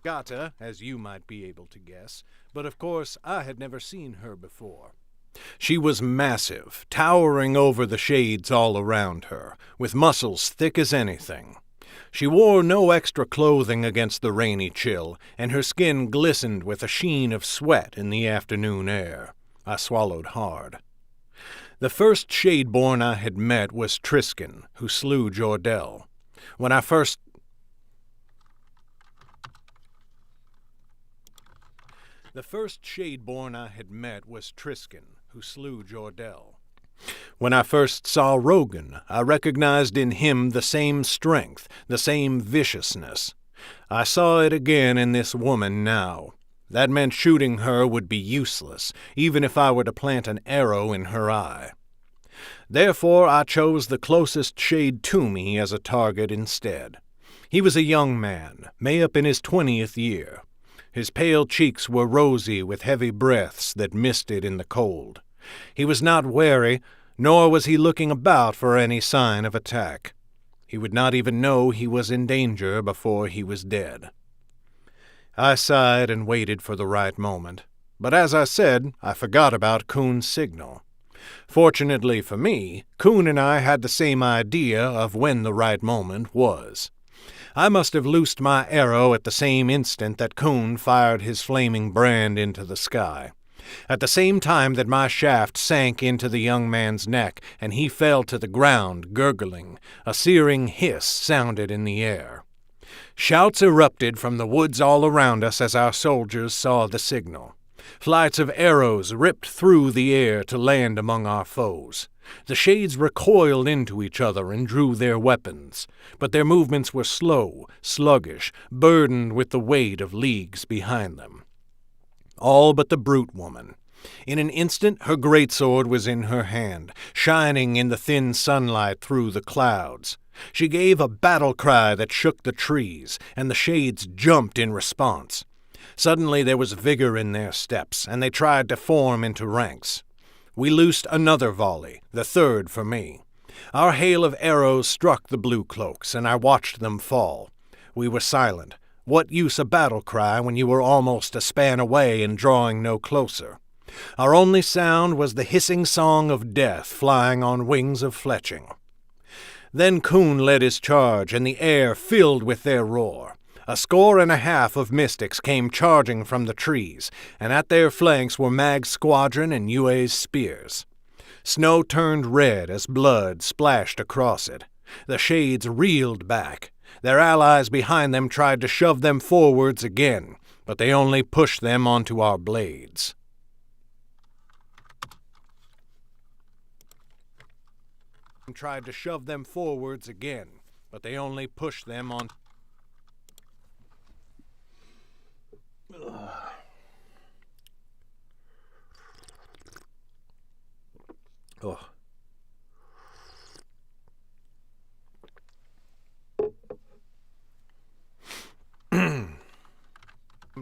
Speaker 2: Tagata, as you might be able to guess, but of course I had never seen her before. She was massive, towering over the shades all around her, with muscles thick as anything. She wore no extra clothing against the rainy chill, and her skin glistened with a sheen of sweat in the afternoon air. I swallowed hard. The first Shadeborn I had met was Triskin, who slew Jordell. When I first The first Shadeborn I had met was Triskin, who slew Jordell. When I first saw Rogan, I recognized in him the same strength, the same viciousness. I saw it again in this woman now. That meant shooting her would be useless, even if I were to plant an arrow in her eye. Therefore I chose the closest shade to me as a target instead. He was a young man, may up in his 20th year. His pale cheeks were rosy with heavy breaths that misted in the cold. He was not wary, nor was he looking about for any sign of attack. He would not even know he was in danger before he was dead. I sighed and waited for the right moment, but as I said, I forgot about Kuhn's signal. Fortunately for me, Kuhn and I had the same idea of when the right moment was. I must have loosed my arrow at the same instant that Kuhn fired his flaming brand into the sky. At the same time that my shaft sank into the young man's neck and he fell to the ground, gurgling, a searing hiss sounded in the air. Shouts erupted from the woods all around us as our soldiers saw the signal. Flights of arrows ripped through the air to land among our foes. The shades recoiled into each other and drew their weapons, but their movements were slow, sluggish, burdened with the weight of leagues behind them. All but the brute woman. In an instant her greatsword was in her hand, shining in the thin sunlight through the clouds. She gave a battle cry that shook the trees, and the shades jumped in response. Suddenly there was vigor in their steps, and they tried to form into ranks. We loosed another volley, the third for me. Our hail of arrows struck the blue cloaks, and I watched them fall. We were silent. What use a battle cry when you were almost a span away and drawing no closer? Our only sound was the hissing song of death flying on wings of fletching. Then Kuhn led his charge, and the air filled with their roar. 150 of mystics came charging from the trees, and at their flanks were Mag's squadron and Yue's spears. Snow turned red as blood splashed across it. The shades reeled back. Their allies behind them tried to shove them forwards again, but they only pushed them onto our blades. Tried to shove them forwards again, but they only pushed them on. Oh.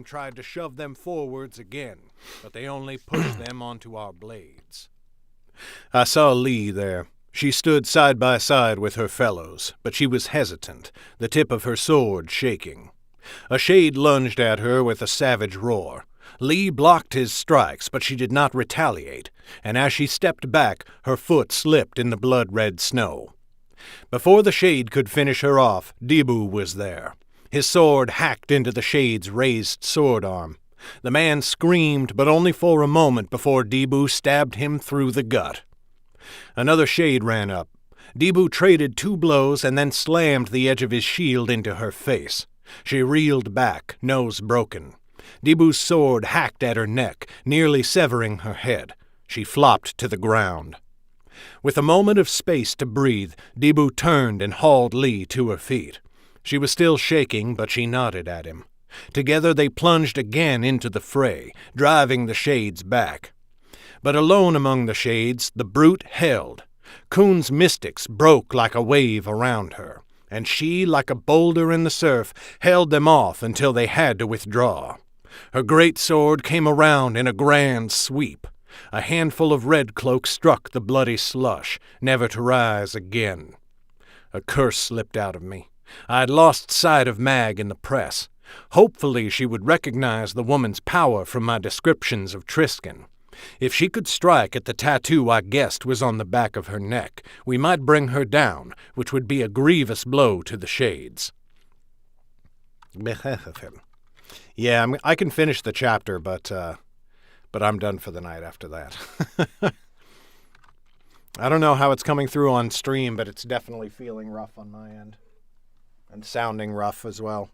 Speaker 2: Tried to shove them forwards again, but they only pushed them onto our blades. I saw Lee there. She stood side by side with her fellows, but she was hesitant, the tip of her sword shaking. A shade lunged at her with a savage roar. Lee blocked his strikes, but she did not retaliate, and as she stepped back, her foot slipped in the blood-red snow. Before the shade could finish her off, Debu was there. His sword hacked into the shade's raised sword arm. The man screamed, but only for a moment before Debu stabbed him through the gut. Another shade ran up. Debu traded 2 blows and then slammed the edge of his shield into her face. She reeled back, nose broken. Debu's sword hacked at her neck, nearly severing her head. She flopped to the ground. With a moment of space to breathe, Debu turned and hauled Lee to her feet. She was still shaking, but she nodded at him. Together they plunged again into the fray, driving the shades back. But alone among the shades, the brute held. Kuhn's mystics broke like a wave around her, and she, like a boulder in the surf, held them off until they had to withdraw. Her great sword came around in a grand sweep. A handful of red cloaks struck the bloody slush, never to rise again. A curse slipped out of me. I had lost sight of Mag in the press. Hopefully she would recognize the woman's power from my descriptions of Triskin. If she could strike at the tattoo I guessed was on the back of her neck, we might bring her down, which would be a grievous blow to the shades. Yeah, I can finish the chapter, but I'm done for the night after that. I don't know how it's coming through on stream, but it's definitely feeling rough on my end. And sounding rough as well.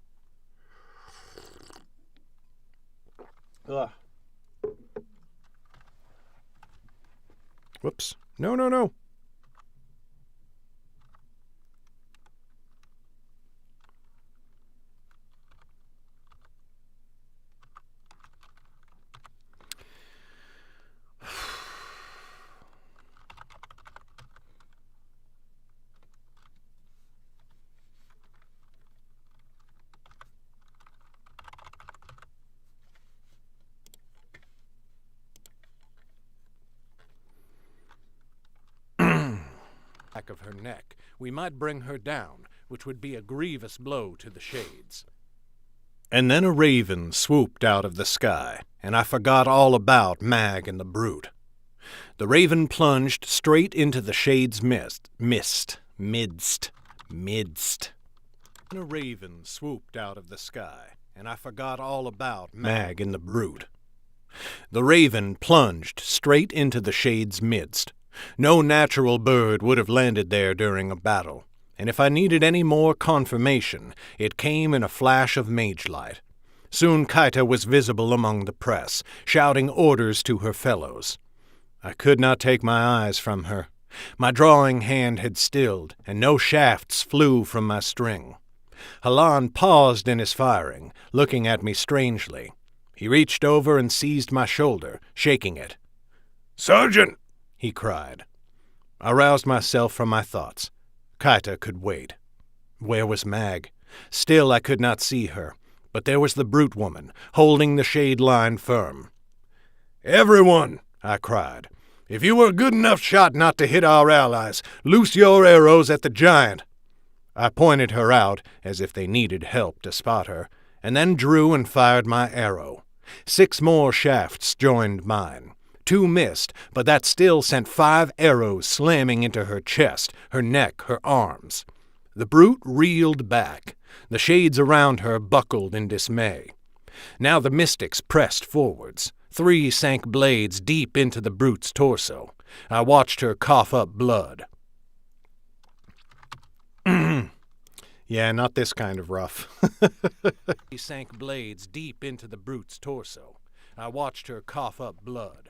Speaker 2: Ugh. Whoops. No, no, no. Back of her neck, we might bring her down, which would be a grievous blow to the shades. And then a raven swooped out of the sky, and I forgot all about Mag and the brute. The raven plunged straight into the shades' midst. And a raven swooped out of the sky, and I forgot all about Mag and the brute. The raven plunged straight into the shades' midst. No natural bird would have landed there during a battle, and if I needed any more confirmation, it came in a flash of mage light. Soon Kaita was visible among the press, shouting orders to her fellows. I could not take my eyes from her. My drawing hand had stilled, and no shafts flew from my string. Halan paused in his firing, looking at me strangely. He reached over and seized my shoulder, shaking it.
Speaker 3: "Sergeant!"
Speaker 2: he cried. I roused myself from my thoughts. Kaita could wait. Where was Mag? Still I could not see her, but there was the brute woman, holding the shade line firm.
Speaker 3: "Everyone!" I cried. "If you were a good enough shot not to hit our allies, loose your arrows at the giant."
Speaker 2: I pointed her out, as if they needed help to spot her, and then drew and fired my arrow. 6 more shafts joined mine. 2 missed, but that still sent 5 arrows slamming into her chest, her neck, her arms. The brute reeled back. The shades around her buckled in dismay. Now the mystics pressed forwards. 3 sank blades deep into the brute's torso. I watched her cough up blood. Yeah, not this kind of rough. 3 sank blades deep into the brute's torso. I watched her cough up blood.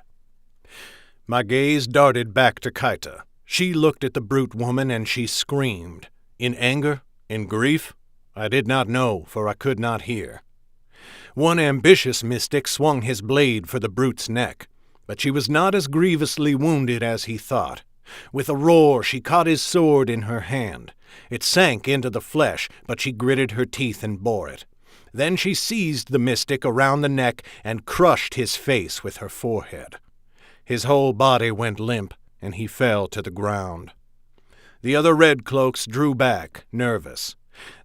Speaker 2: My gaze darted back to Kaita. She looked at the brute woman and she screamed. In anger? In grief? I did not know, for I could not hear. One ambitious mystic swung his blade for the brute's neck, but she was not as grievously wounded as he thought. With a roar, she caught his sword in her hand. It sank into the flesh, but she gritted her teeth and bore it. Then she seized the mystic around the neck and crushed his face with her forehead. His whole body went limp, and he fell to the ground. The other red cloaks drew back, nervous.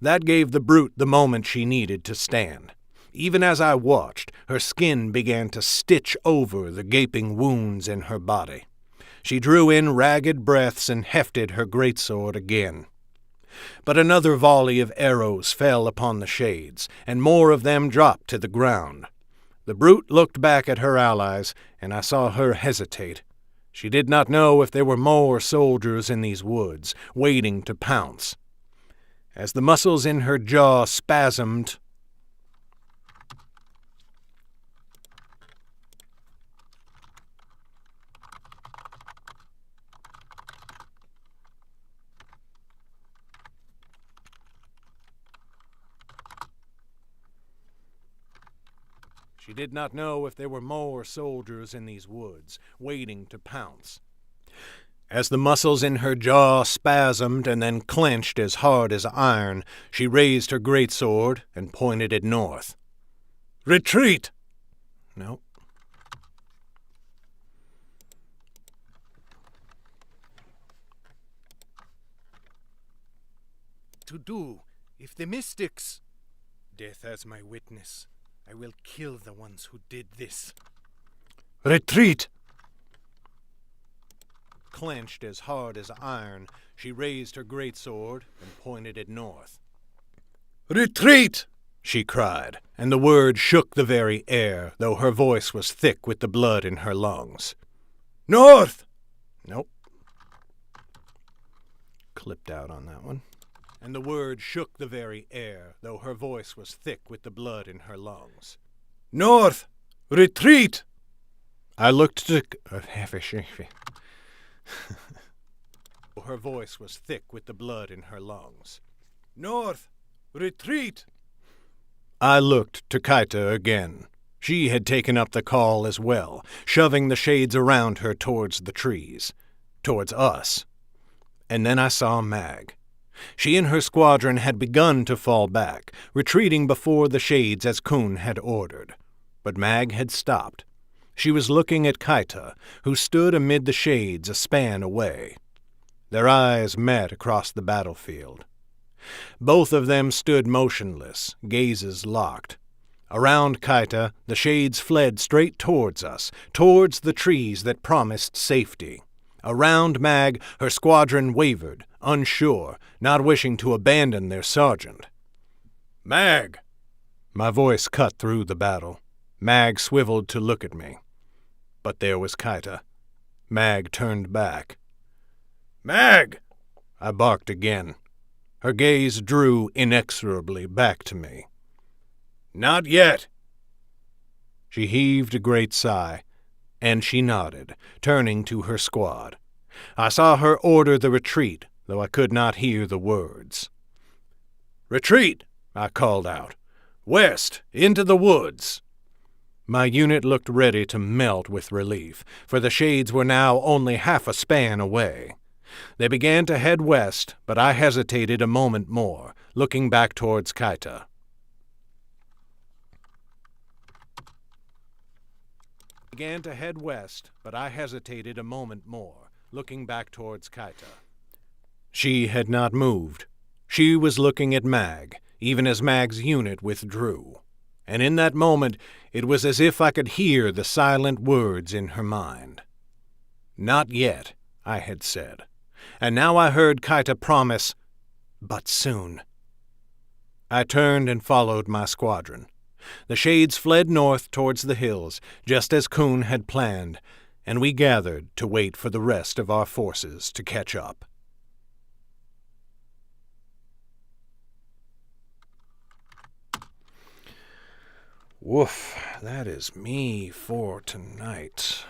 Speaker 2: That gave the brute the moment she needed to stand. Even as I watched, her skin began to stitch over the gaping wounds in her body. She drew in ragged breaths and hefted her greatsword again. But another volley of arrows fell upon the shades, and more of them dropped to the ground. The brute looked back at her allies, and I saw her hesitate. She did not know if there were more soldiers in these woods, waiting to pounce. As the muscles in her jaw spasmed, she did not know if there were more soldiers in these woods, waiting to pounce. As the muscles in her jaw spasmed and then clenched as hard as iron, she raised her greatsword and pointed it north.
Speaker 3: "Retreat!"
Speaker 2: No.
Speaker 4: To do, if the mystics... Death as my witness. I will kill the ones who did this.
Speaker 3: "Retreat!"
Speaker 2: Clenched as hard as iron, she raised her greatsword and pointed it north.
Speaker 3: "Retreat!"
Speaker 2: she cried, and the word shook the very air, though her voice was thick with the blood in her lungs.
Speaker 3: "North!"
Speaker 2: Nope. Clipped out on that one. And the word shook the very air, though her voice was thick with the blood in her lungs.
Speaker 3: "North! Retreat!"
Speaker 2: I looked to... Her voice was thick with the blood in her lungs. "North! Retreat!" I looked to Kaita again. She had taken up the call as well, shoving the shades around her towards the trees. Towards us. And then I saw Mag. She and her squadron had begun to fall back, retreating before the shades as Kun had ordered. But Mag had stopped. She was looking at Kaita, who stood amid the shades a span away. Their eyes met across the battlefield. Both of them stood motionless, gazes locked. Around Kaita, the shades fled straight towards us, towards the trees that promised safety. Around Mag, her squadron wavered, unsure, not wishing to abandon their sergeant. "Mag!" My voice cut through the battle. Mag swiveled to look at me. But there was Kaita. Mag turned back. "Mag!" I barked again. Her gaze drew inexorably back to me. "Not yet." She heaved a great sigh, and she nodded, turning to her squad. I saw her order the retreat, though I could not hear the words. "Retreat!" I called out. "West, into the woods!" My unit looked ready to melt with relief, for the shades were now only half a span away. They began to head west, but I hesitated a moment more, looking back towards Kaita. She had not moved. She was looking at Mag, even as Mag's unit withdrew. And in that moment, it was as if I could hear the silent words in her mind. "Not yet," I had said. And now I heard Kaita promise, "But soon." I turned and followed my squadron. The shades fled north towards the hills, just as Kun had planned, and we gathered to wait for the rest of our forces to catch up. Woof, that is me for tonight.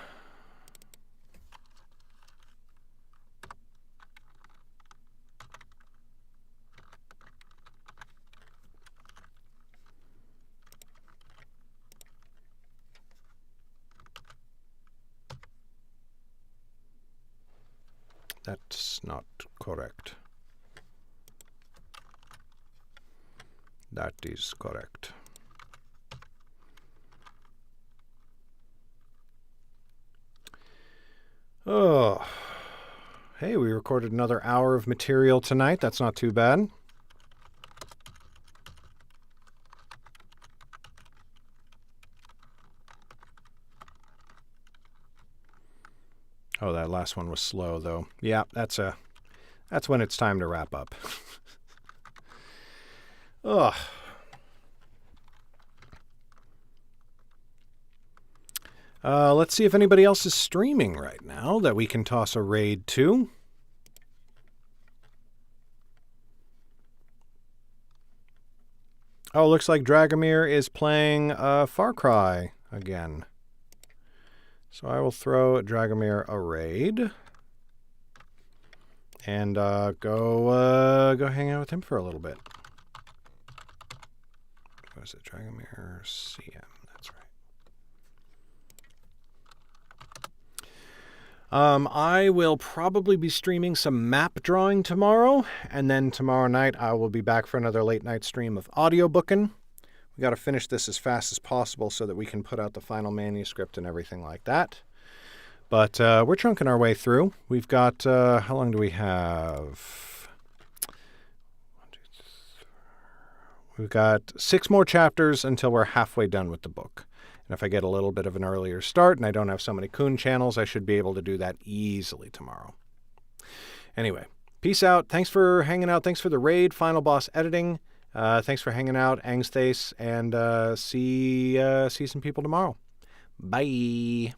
Speaker 2: That's not correct. That is correct. Oh, hey, we recorded another hour of material tonight. That's not too bad. Oh, that last one was slow, though. Yeah, that's when it's time to wrap up. Ugh. Let's see if anybody else is streaming right now that we can toss a raid to. Oh, looks like Dragomir is playing Far Cry again. So I will throw Dragomir a raid. And go hang out with him for a little bit. What is it? Dragomir CM. That's right. I will probably be streaming some map drawing tomorrow, and then tomorrow night I will be back for another late night stream of audiobooking. We got to finish this as fast as possible so that we can put out the final manuscript and everything like that. But we're chunking our way through. We've got, how long do we have? 1, 2, 3. We've got 6 more chapters until we're halfway done with the book. And if I get a little bit of an earlier start and I don't have so many Kun channels, I should be able to do that easily tomorrow. Anyway, peace out. Thanks for hanging out. Thanks for the raid, Final Boss Editing. Thanks for hanging out, Angsthace, and see some people tomorrow. Bye.